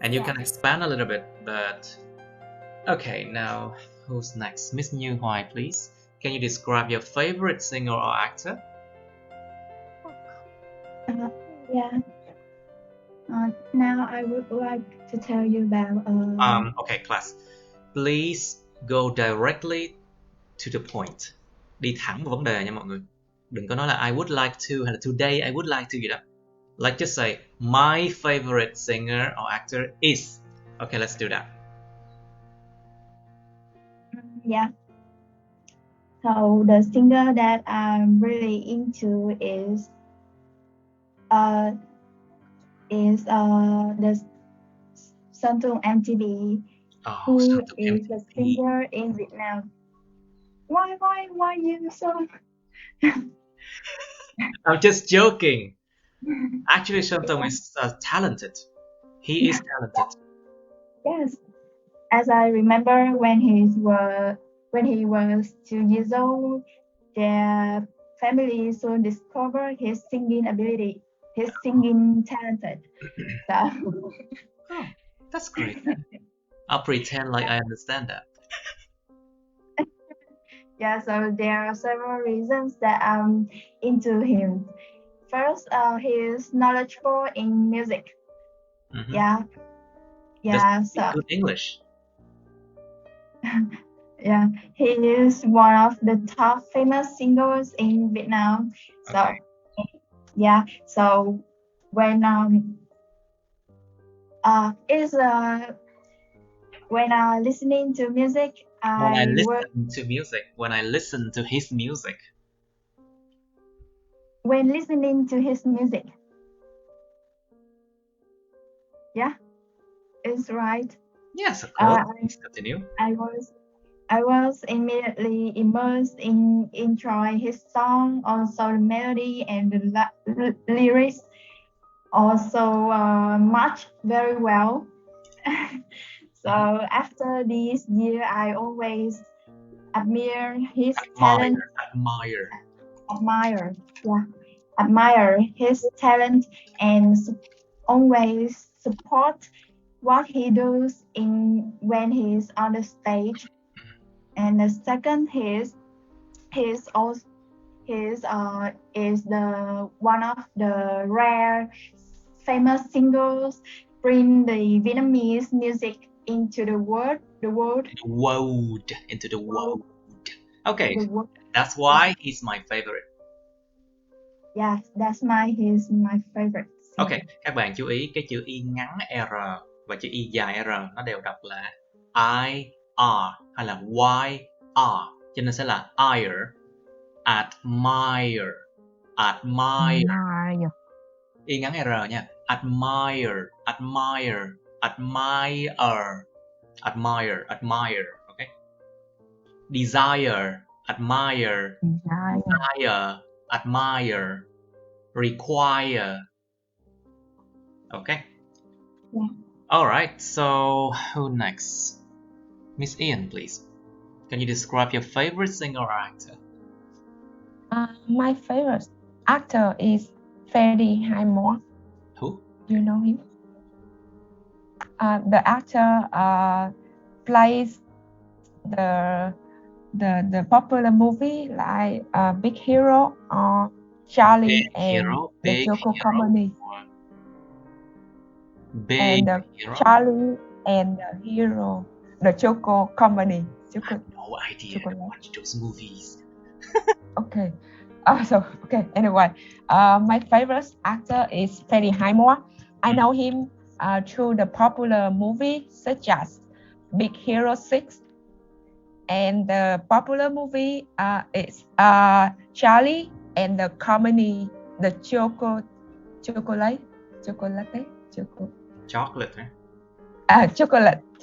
And you can expand a little bit, but... Okay, now, who's next? Miss Như Hoài, please. Can you describe your favorite singer or actor?
Yeah. Now I would like to tell you about...
Okay, class. Please go directly to the point. Đi thẳng vào vấn đề nha mọi người. Đừng có nói là I would like to hay là today I would like to gì đó. Like just say my favorite singer or actor is. Okay, let's do that.
Yeah. So the singer that I'm really into is the Sơn Tùng MTV, who is a singer in Vietnam. Why you so?
I'm just joking. Actually, Sơn Tùng is talented. He is talented.
Yes, as I remember when he was 2 years old, their family soon discovered his singing ability, his singing talented. So.
Oh, that's great. I'll pretend like I understand that.
Yeah, so there are several reasons that I'm into him. First, he is knowledgeable in music. Yeah. So
good English.
Yeah, he is one of the top famous singers in Vietnam. So
okay.
Yeah, so when listening to music,
when I listen to his music.
When listening to his music. Yeah, it's right.
Yes, of course. Please continue.
I was immediately immersed in enjoying his song, also the melody and the lyrics also match very well. So after this year, I always admire his talent. Admire his talent and always support what he does when he's on the stage, and the second is the one of the rare famous singers bring the Vietnamese music into the world.
Into the world. Okay,
The world.
that's why he's my favorite.
Yes, he's my favorite.
Ok, các bạn chú ý cái chữ y ngắn R và chữ y dài R nó đều đọc là I-R hay là Y-R, cho nên sẽ là admire. Y ngắn R nha. Admire. Ok. Desire. Admire. Require. Okay.
Yeah.
All right. So who next? Miss Ian, please. Can you describe your favorite singer or actor?
My favorite actor is Freddie Highmore.
Who?
Do you know him? The actor plays the popular movie like Big Hero or Charlie the Chocolate Company. Charlie and the Hero, the Chocolate Company.
I have no idea to watch those movies.
Okay. Anyway, my favorite actor is Freddie Highmore. I know him through the popular movies such as Big Hero 6, and the popular movie is Charlie and the Company, the Chocolate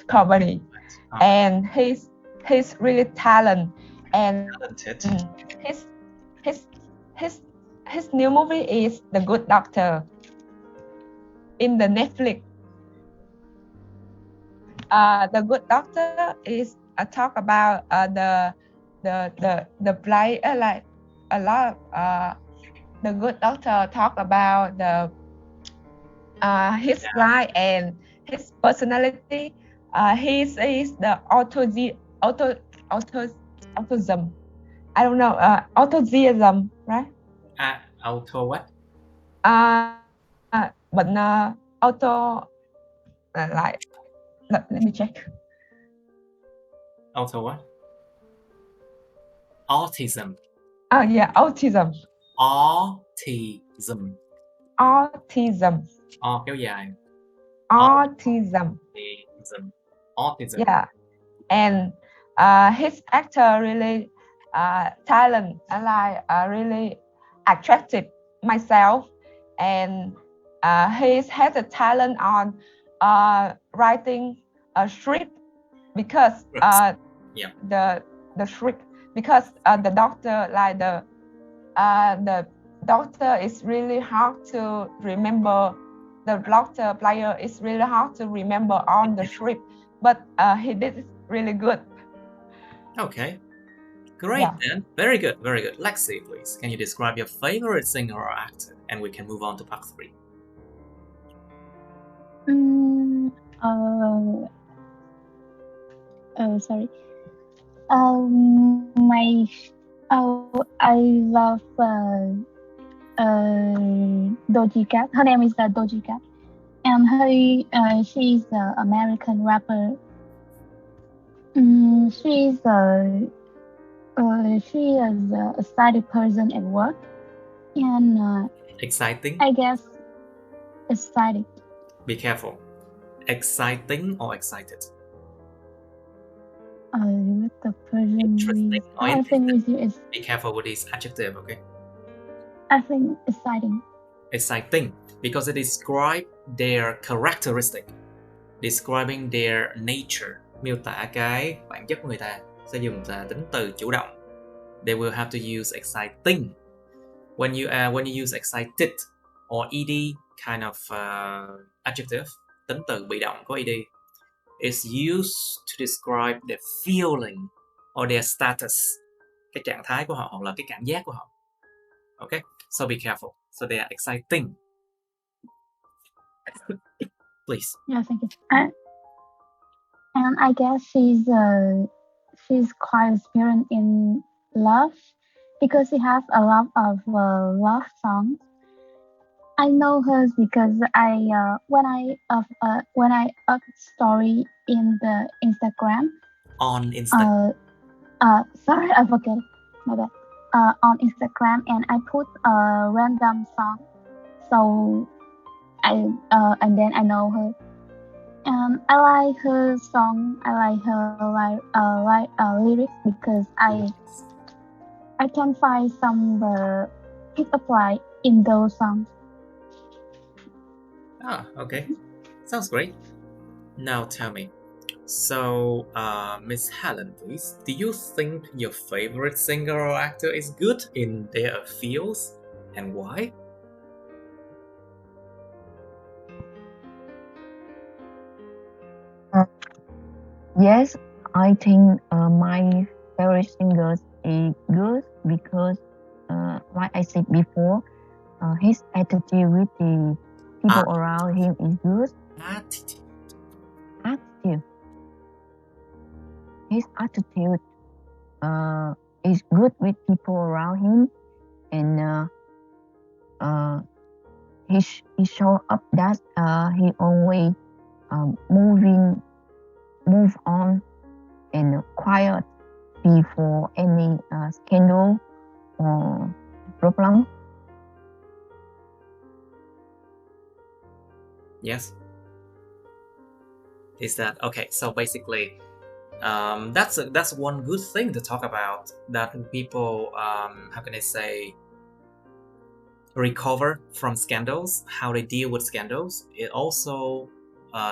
Company. And he's really talented, and his new movie is The Good Doctor in the Netflix. The Good Doctor is a talk about the play like a lot of The Good Doctor talk about the his life and his personality. He is the autism. I don't know, autism, right?
Auto what?
But auto like let me check.
Auto what? Autism.
Yeah, autism.
Autism. Kéo dài.
Autism. Yeah, and his actor really talent, like really attractive myself, and he has a talent on writing a script because the script because the doctor like the doctor is really hard to remember. The doctor player is really hard to remember on the script, but he did it really good.
Okay, great then. Very good, very good. Lexi, please, can you describe your favorite singer or actor, and we can move on to part 3.
Sorry. I love Doja Cat. Her name is Doja Cat, and she's an American rapper. She is a excited person at work, and
exciting.
I guess excited.
Be careful. Exciting or excited?
With the person.
Interesting or
I think it's.
Be careful with this adjective, okay?
I think exciting.
Exciting, because it describes their characteristic, describing their nature, miêu tả cái bản chất của người ta, sẽ dùng là tính từ chủ động. They will have to use exciting. When you use excited or ed kind of adjective, tính từ bị động có ed, is used to describe their feeling or their status, cái trạng thái của họ hoặc là cái cảm giác của họ. Okay, so be careful. So they are exciting. please.
Yeah, thank you. And I guess she's quite experienced in love because she has a lot of love songs. I know her because when I up story in the Instagram.
On Instagram.
Sorry, I forget. My bad. On Instagram, and I put a random song, so and then I know her, and I like her song. I like her lyrics because I can find some pick up line in those songs.
Ah, okay. Sounds great. Now tell me. So, Miss Helen, please. Do you think your favorite singer or actor is good in their fields, and why?
Yes, I think my favorite singer is good because, like I said before, his attitude with the people around him is good.
Attitude.
Attitude. His attitude is good with people around him, and he show up that he always move on and quiet before any scandal or problem.
Yes. Is that okay? So basically, that's one good thing to talk about. That people, how can I say, recover from scandals, how they deal with scandals. It also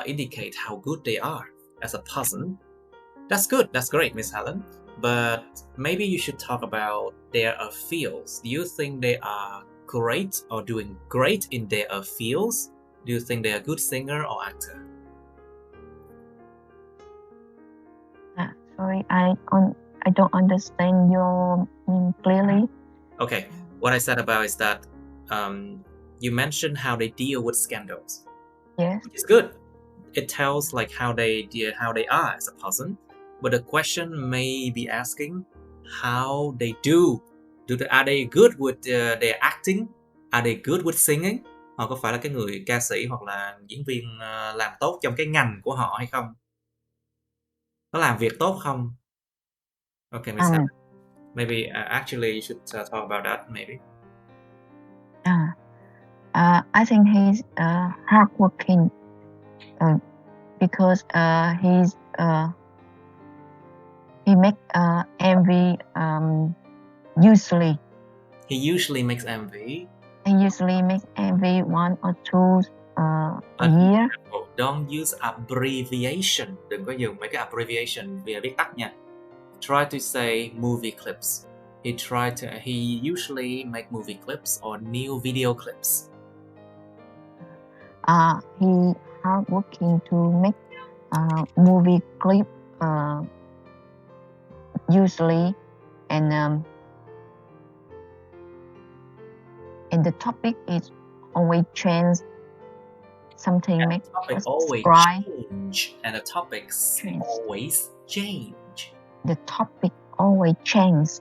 indicates how good they are as a person. That's good. That's great, Miss Helen. But maybe you should talk about their fields. Do you think they are great or doing great in their fields? Do you think they're a good singer or actor?
Sorry, I don't understand your meaning clearly.
Okay, what I said about is that you mentioned how they deal with scandals.
Yes.
It's good. It tells like how they are as a person. But the question may be asking how they do. Are they good with their acting? Are they good with singing? Họ có phải là cái người ca sĩ hoặc là diễn viên làm tốt trong cái ngành của họ hay không? Có làm việc tốt không? Okay, Miss Helen. Maybe actually you should talk about that maybe.
I think he's hardworking because he make MV usually.
He usually makes MV.
He usually makes MV 1 or 2 a year.
Don't use abbreviation. Đừng có dùng mấy cái abbreviation vì viết tắt nha. Try to say movie clips. He usually make movie clips or new video clips.
He hardworking to make movie clip usually, and the topic is always change. Something
And
make
the topic
us
always
cry.
change, and the topics always change.
The topic always change,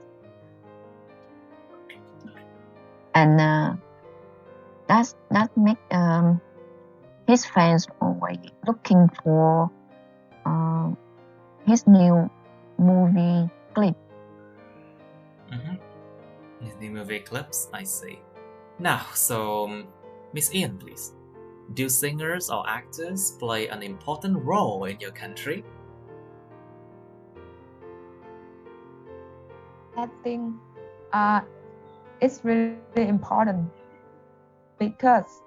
and that make his fans always looking for his new movie clip.
His new movie clips, I see. Now, so Miss Ian, please. Do singers or actors play an important role in your country?
I think it's really important because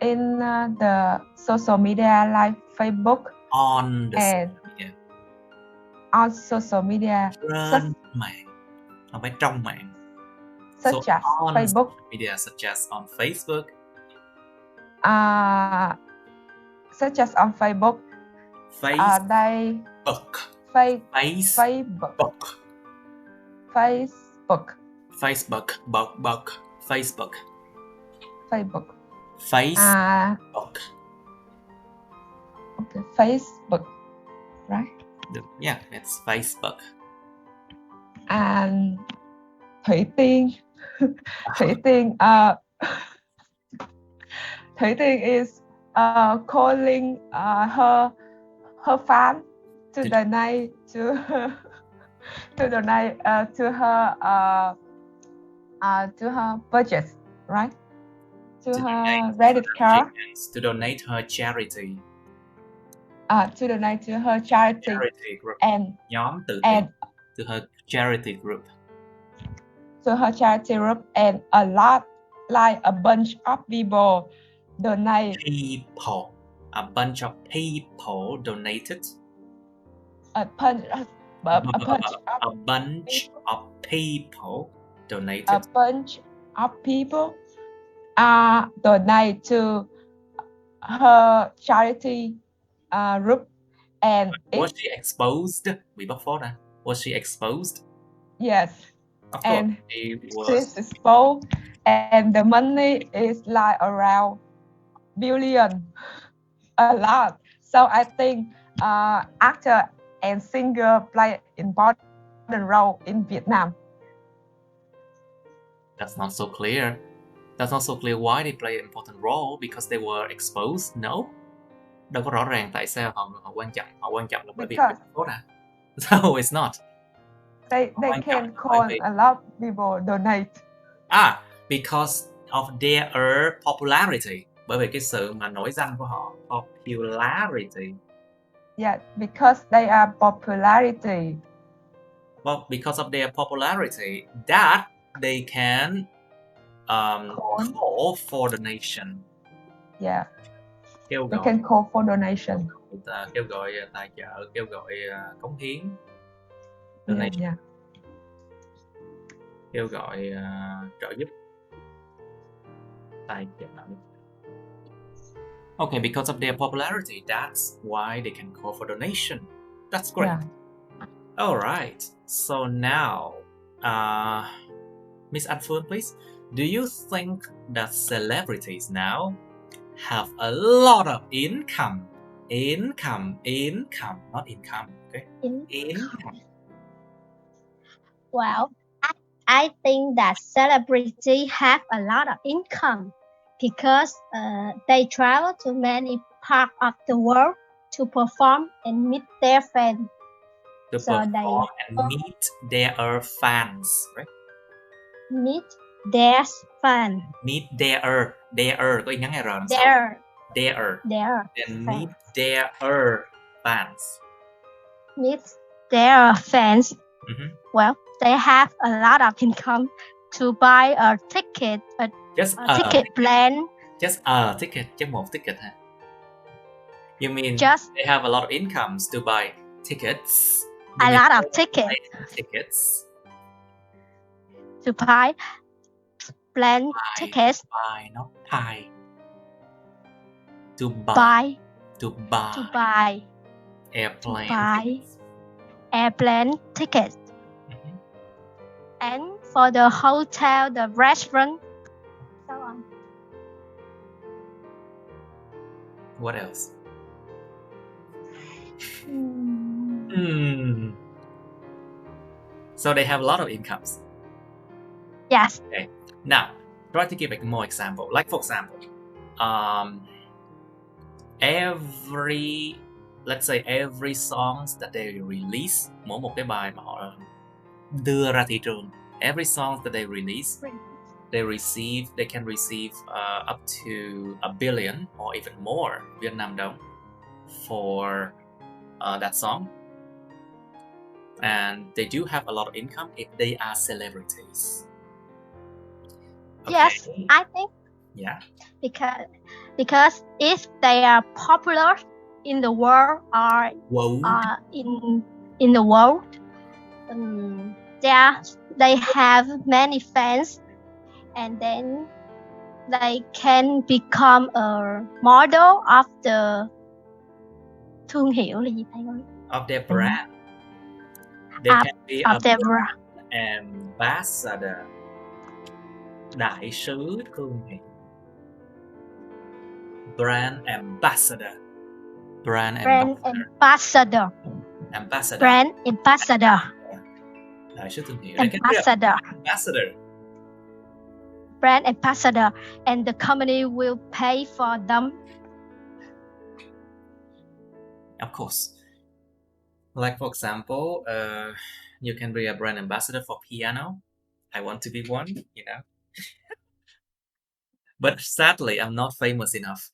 in the social media like Facebook
On the
and
social media.
on social media
Trên mạng. Không phải trong mạng.
such as
on
Facebook,
social media such as on Facebook.
Such as on Facebook. Okay, Facebook, right?
Yeah, it's Facebook.
And Thủy Tiên. Thủy Tiên is calling her fan to donate to her budget, right? To her credit card.
To donate her charity.
To donate to her charity
group.
And
nhóm từ thiện. To her charity group.
To her charity group, and a lot, like a bunch of people donate.
A bunch of people donated.
A bunch of
people donated.
A bunch of people donate to her charity group. And
was she exposed? Bị bóc phốt à? Was she exposed?
Yes.
Of
and
course, she was.
She's exposed, and the money is like around billion, a lot. So I think actor and singer play important role in Vietnam.
That's not so clear. That's not so clear why they play an important role, because they were exposed. No. Đâu có rõ ràng tại sao họ quan trọng. Họ quan trọng là bởi vì tốt à? No, it's not.
They can call a lot of people donate.
Because of their popularity. Bởi vì cái sự mà nổi danh của họ. Popularity.
Yeah, because they are popularity.
Well, because of their popularity, that they can call for donation.
Yeah.
Kêu
They
gọi.
can call for donation.
Kêu gọi tài trợ, kêu gọi cống hiến. Donation.
Yeah.
Kêu gọi trợ giúp. Tài trợ. Okay, because of their popularity, that's why they can call for donation. That's great.
Yeah.
All right. So now, Miss An Phương, please. Do you think that celebrities now have a lot of income? Income, not income. Okay. Income.
Well, I think that celebrities have a lot of income because they travel to many parts of the world to perform and meet their fans.
To perform and meet their fans, right?
Meet their fans.
Meet their có ý ngắn R đằng sau. Their. And meet their fans.
Meet their fans.
Mm-hmm.
Well, they have a lot of income to buy a ticket, ticket plan.
Just a ticket, just một ticket ha. You mean they have a lot of incomes to buy tickets?
A lot of tickets.
Tickets.
To buy plane tickets.
Buy, not pie. To buy.
Buy.
To buy.
To buy.
Airplane.
To buy airplane tickets.
Mm-hmm.
And for the hotel, the restaurant, so on.
What else? So they have a lot of incomes.
Yes.
Okay. Now, try to give a more example. Like for example, every songs that they release, mỗi một cái bài mà họ đưa ra thị trường, every song that they release, they can receive up to $1 billion or even more Vietnam đồng for that song. And they do have a lot of income if they are celebrities. Okay.
Yes, I think.
Yeah.
Because if they are popular in the world or in the world, they have many fans, and then they can become a model of the thương hiệu là gì thầy ơi?
Of their brand. They can be a brand ambassador. Đại sứ thương hiệu. Brand ambassador. Brand
Brand
ambassador.
ambassador.
Ambassador.
Brand ambassador.
Đại sứ thương hiệu. They can be
Ambassador.
ambassador.
Brand ambassador, and the company will pay for them.
Of course. Like for example, you can be a brand ambassador for piano. I want to be one, you know. But sadly, I'm not famous enough.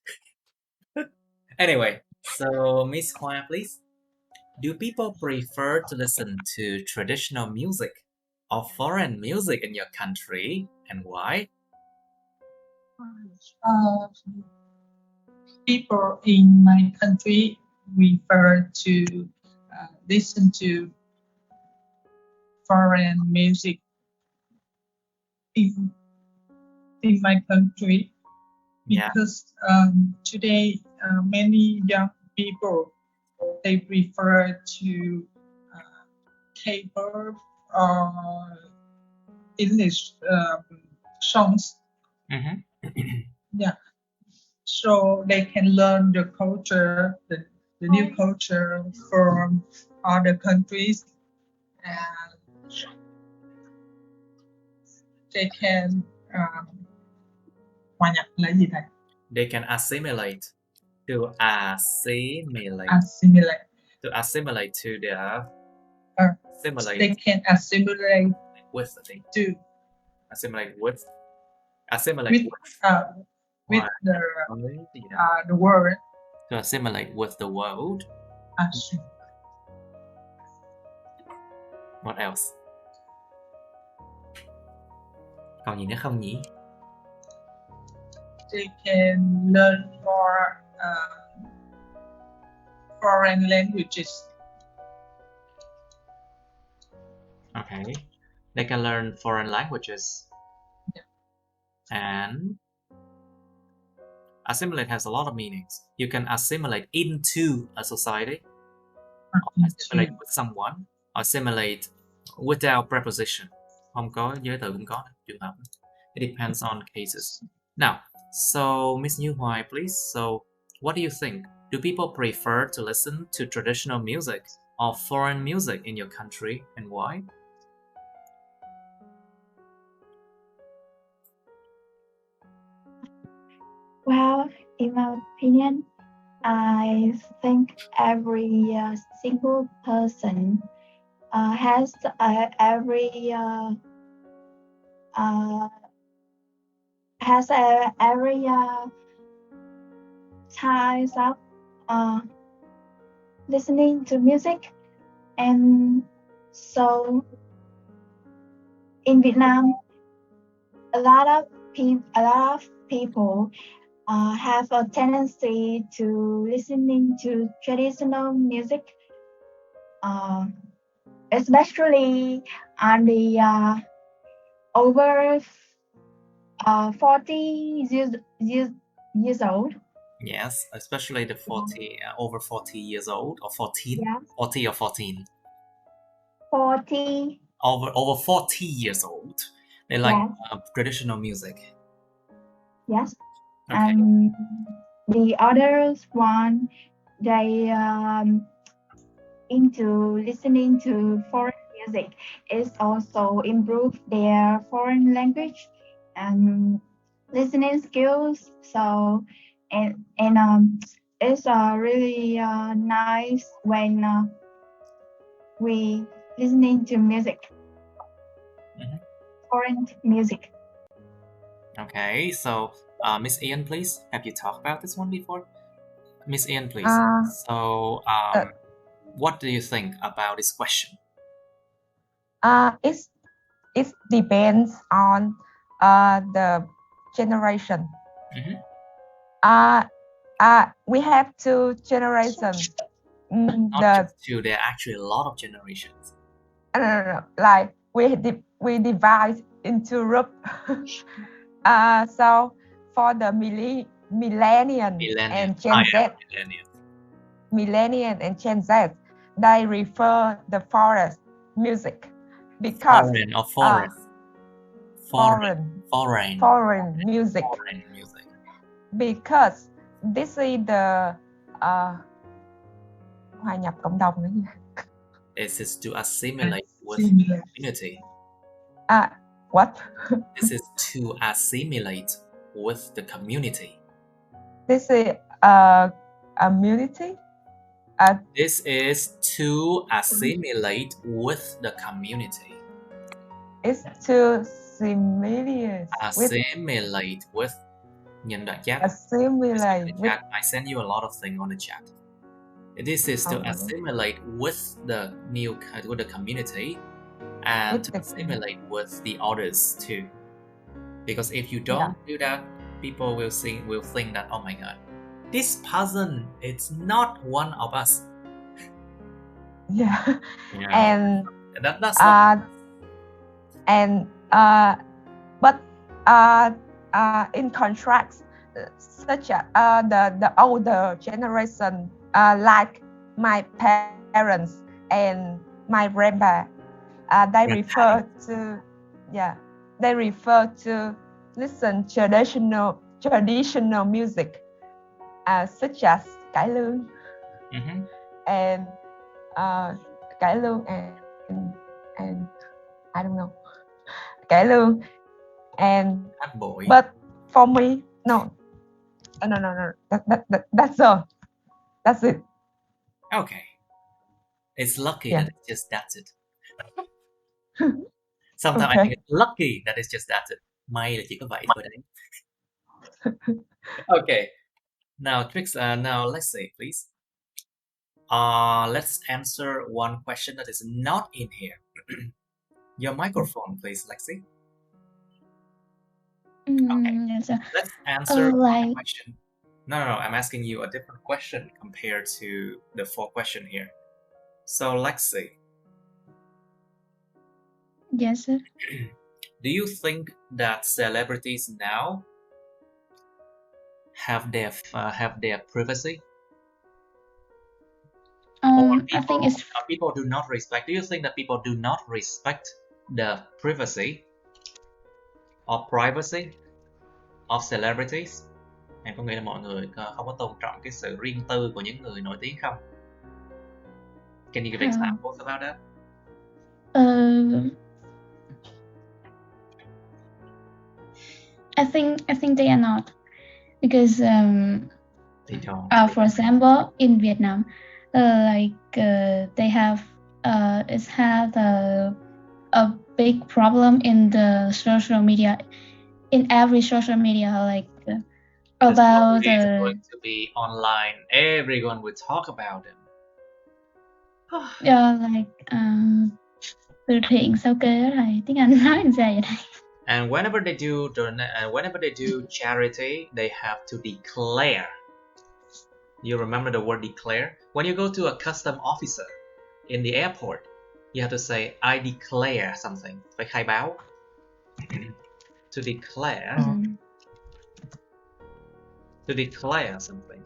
Anyway, so Miss Hoa, please. Do people prefer to listen to traditional music or foreign music in your country, and why?
People in my country prefer to listen to foreign music in my country because today many young people, they prefer to K-pop or English songs. Yeah, so they can learn the culture, the new culture from other countries, and they can hòa nhập là gì thầy?
They can assimilate. To assimilate.
Assimilate.
To assimilate to their assimilate.
They can assimilate
with the thing.
To
assimilate with. Assimilate
with the world.
To assimilate with the world. What else? Còn gì nữa không nhỉ?
They can learn more foreign languages.
Okay. They can learn foreign languages.
Yeah.
And assimilate has a lot of meanings. You can assimilate into a society, or assimilate with someone, or assimilate without preposition. Không có giới từ cũng có trường hợp. It depends on cases. Now, so Miss Như Hoài, please. So, what do you think? Do people prefer to listen to traditional music or foreign music in your country, and why?
Well, in my opinion, I think every single person has every types of listening to music, and so in Vietnam, a lot of people have a tendency to listening to traditional music, especially on the over 40 years old.
Yes, especially the 40 over 40 years old, or 14.
Yeah.
40 or 14.
40.
Over 40 years old. They like traditional music.
Yes.
Okay.
And the others one, they into listening to foreign music is also improve their foreign language and listening skills. So and it's really nice when we listening to music, foreign music.
Okay, so Miss Ian, please. Have you talked about this one before? Miss Ian, please. So, what do you think about this question?
It depends on the generation. We have two generations.
Not just two. There are actually a lot of generations.
No. Like we divide into group. So for the millennial and Gen Z, millennial and Gen Z, they refer the forest music because foreign music. Because this is the hòa nhập cộng đồng nữa nha.
This is to assimilate with
Assimilate.
community.
What?
This is to assimilate with the community.
This is a community.
This is to assimilate with the community.
It's to assimilate
with. Nhìn đoạn chat.
assimilate with.
I send you a lot of things on the chat. This is to assimilate with the community and
With
to
the
assimilate with the others too. Because if you don't do that, people will think that, oh my god, this person is not one of us.
Yeah.
Yeah.
And
That's not
but in contrast, such as the older generation, like my parents and my grandpa, they refer to listen traditional music, such as cải lương, and cải lương and I don't know, cải lương, and
hát bội.
but for me, no. That's all. That's it.
Okay. It's lucky
Yeah.
that it's just that's it. Sometimes I think it's lucky that it's just that's it. May là chỉ có vậy thôi đấy. Okay. Now, Trix, now let's see, please. Let's answer one question that is not in here. Your microphone, please, Lexi. Okay.
Yes,
Let's answer
like
one question. No, I'm asking you a different question compared to the 4 question here. So, Lexi.
Yes, sir.
Do you think that celebrities now have their privacy?
I think it's
people do not respect. Do you think that people do not respect the privacy or privacy of celebrities? Em có nghĩ là mọi người không có tôn trọng cái sự riêng tư của những người nổi tiếng không? Can you give examples about that?
I think they are not, because
They don't.
for example, in Vietnam, they have it's had a big problem in the social media, in every social media, like about
the going to be online. Everyone will talk about them.
Từ thiện sao kê đó thầy, tiếng Anh nói làm sao vậy thầy?
And whenever they do charity, they have to declare. You remember the word declare? When you go to a custom officer in the airport, you have to say, I declare something. Phải khai báo. To declare. To declare something.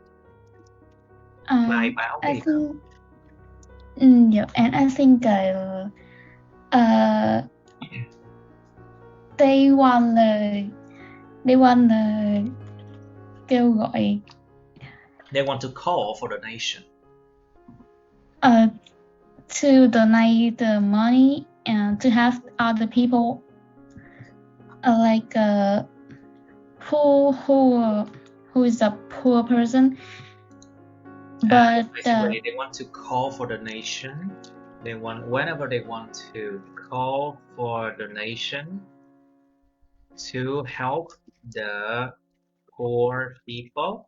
Khai báo
I think, yeah, and I think they want kêu gọi.
They want to call for donation.
To donate the money and to have other people who is a poor person, but
basically they want to call for donation. Whenever they want to call for donation to help the poor people.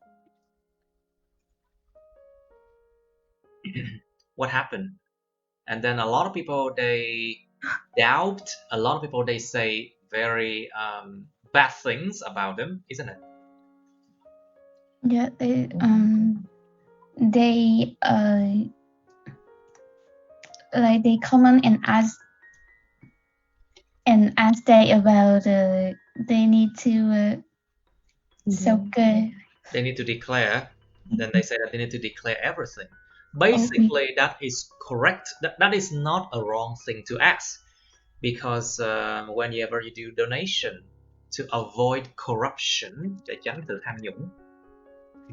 What happened? And then a lot of people, they doubt. A lot of people, they say very bad things about them, isn't it?
Yeah, they comment and ask they about they need to
they need to declare. Then they say that they need to declare everything. Basically, that is correct. That is not a wrong thing to ask, because whenever you do donation to avoid corruption, để tránh sự tham nhũng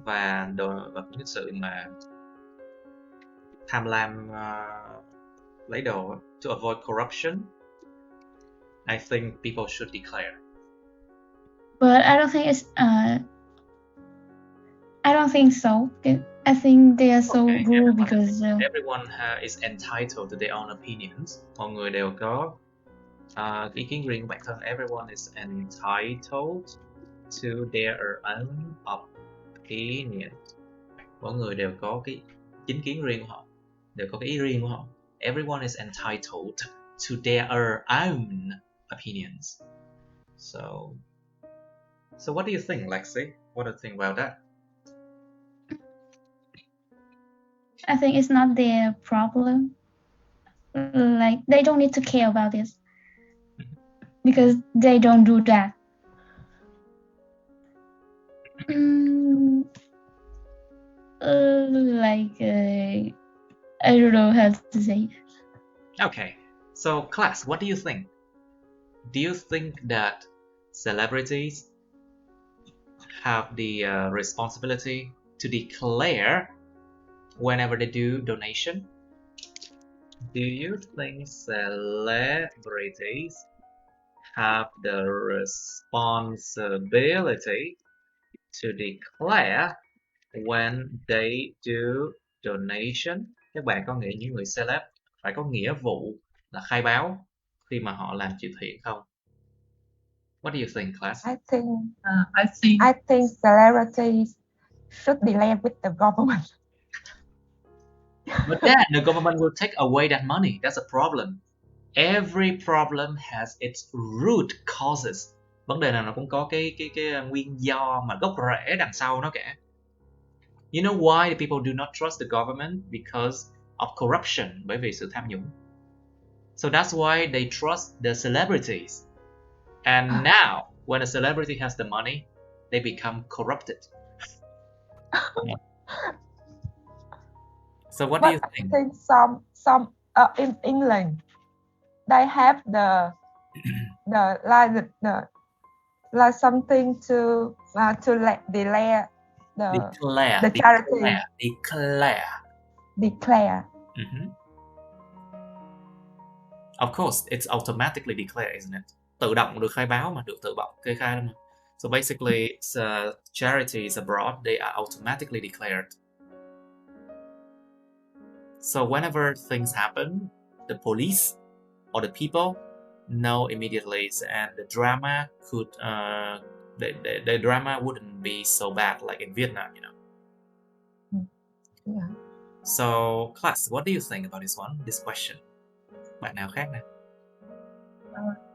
và cái sự mà tham lam lấy đồ, to avoid corruption, I think people should declare.
But I don't think it's I don't think so. I think they are so rude because
everyone is entitled to their own opinions. Mọi người đều có ý kiến riêng của bản thân. Everyone is entitled to their own opinion. Mỗi người đều có cái chính kiến riêng của họ, đều có cái ý riêng của họ. Everyone is entitled to their own opinions. So what do you think, Lexi? What do you think about that?
I think it's not their problem. Like, they don't need to care about this because they don't do that. I don't know how to say.
Okay, so class, what do you think? Do you think that celebrities have the responsibility to declare whenever they do donation? Do you think celebrities have the responsibility to declare when they do donation? Các bạn có nghĩ những người celeb phải có nghĩa vụ là khai báo khi mà họ làm từ thiện không? What do you think, class?
I think
I
think celebrities should delay with the government.
But then the government will take away that money. That's a problem. Every problem has its root causes. Vấn đề nào nó cũng có cái nguyên do mà gốc rễ đằng sau nó cả. You know why the people do not trust the government? Because of corruption, bởi vì sự tham nhũng. So that's why they trust the celebrities. And now, when a celebrity has the money, they become corrupted. So what do you think?
I think some in England they have the like something to delay the charity. Declare.
Mm-hmm. Of course, it's automatically declared, isn't it? Tự động được khai báo mà, được tự động kê khai mà. So basically, charities abroad, they are automatically declared. So whenever things happen, the police or the people know immediately, and the drama could the drama wouldn't be so bad like in Vietnam, you know.
Yeah.
So class, what do you think about this question? Bạn nào khác nè?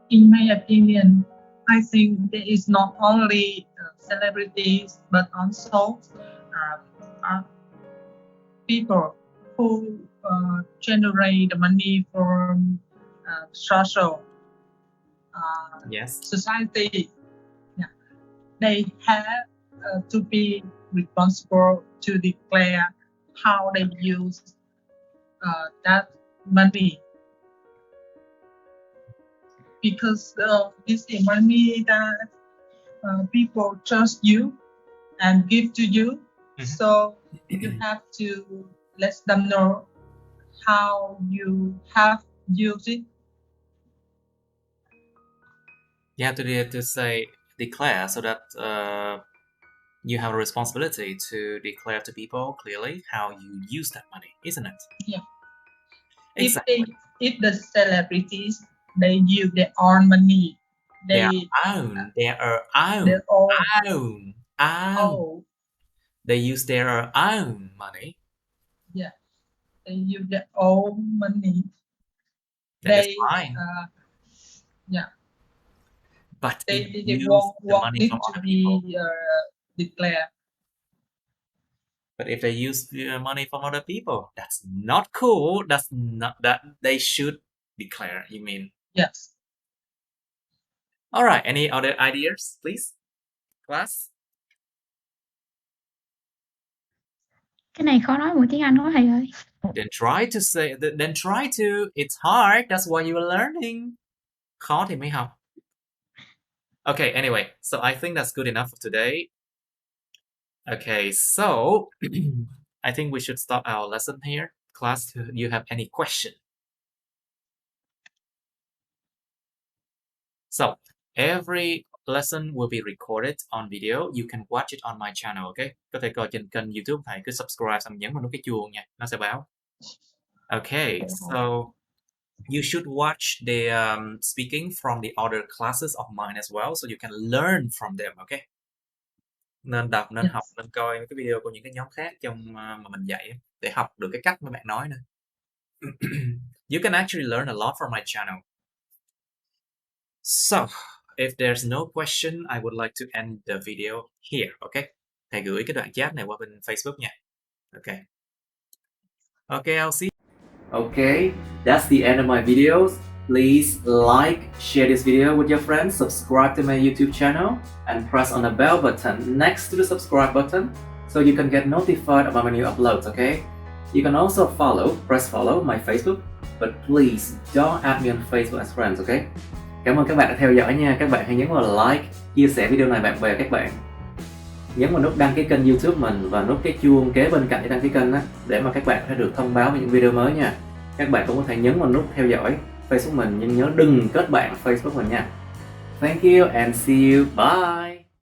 In my opinion, I think there is not only celebrities but also people who generate the money from social society. Yeah. They have to be responsible to declare how they use that money. Because this is money that people trust you and give to you. Mm-hmm. So you have to let them know how you have used it.
You have to say declare so that you have a responsibility to declare to people clearly how you use that money, isn't it?
Yeah.
Exactly.
If the celebrities, they use their own money.
Their own. They use their own money.
Yeah, they use their own money.
That's fine.
Yeah.
But
they
use
want
the money from other people.
Declare.
But if they use money from other people, that's not cool. That's not that they should declare. You mean?
Yes.
All right. Any other ideas, please, class?
Cái này khó nói bằng tiếng Anh quá thầy ơi.
Then try to. It's hard. That's why you are learning. Khó thì mới học. Okay. Anyway, so I think that's good enough for today. Okay. So I think we should stop our lesson here. class you have any question. So every lesson will be recorded on video. You can watch it on my channel, okay? Có thể coi trên kênh YouTube thầy, cứ subscribe xong nhấn vào nút cái chuông nha, nó sẽ báo. Okay, so you should watch the speaking from the other classes of mine as well, so you can learn from them, okay? Nên đọc, nên học, nên coi cái video của những cái nhóm khác trong mà mình dạy để học được cái cách mấy bạn nói nữa. You can actually learn a lot from my channel. So, if there's no question, I would like to end the video here, okay? Thầy gửi cái đoạn chat này qua bên Facebook nha. Okay. Okay, I'll see. Okay, that's the end of my videos. Please like, share this video with your friends, subscribe to my YouTube channel, and press on the bell button next to the subscribe button so you can get notified about my new uploads, okay? You can also press follow my Facebook, but please don't add me on Facebook as friends, okay? Cảm ơn các bạn đã theo dõi nha. Các bạn hãy nhấn vào like, chia sẻ video này bạn bè các bạn. Nhấn vào nút đăng ký kênh YouTube mình và nút cái chuông kế bên cạnh để đăng ký kênh á, để mà các bạn sẽ được thông báo về những video mới nha. Các bạn cũng có thể nhấn vào nút theo dõi Facebook mình, nhưng nhớ đừng kết bạn Facebook mình nha. Thank you and see you. Bye.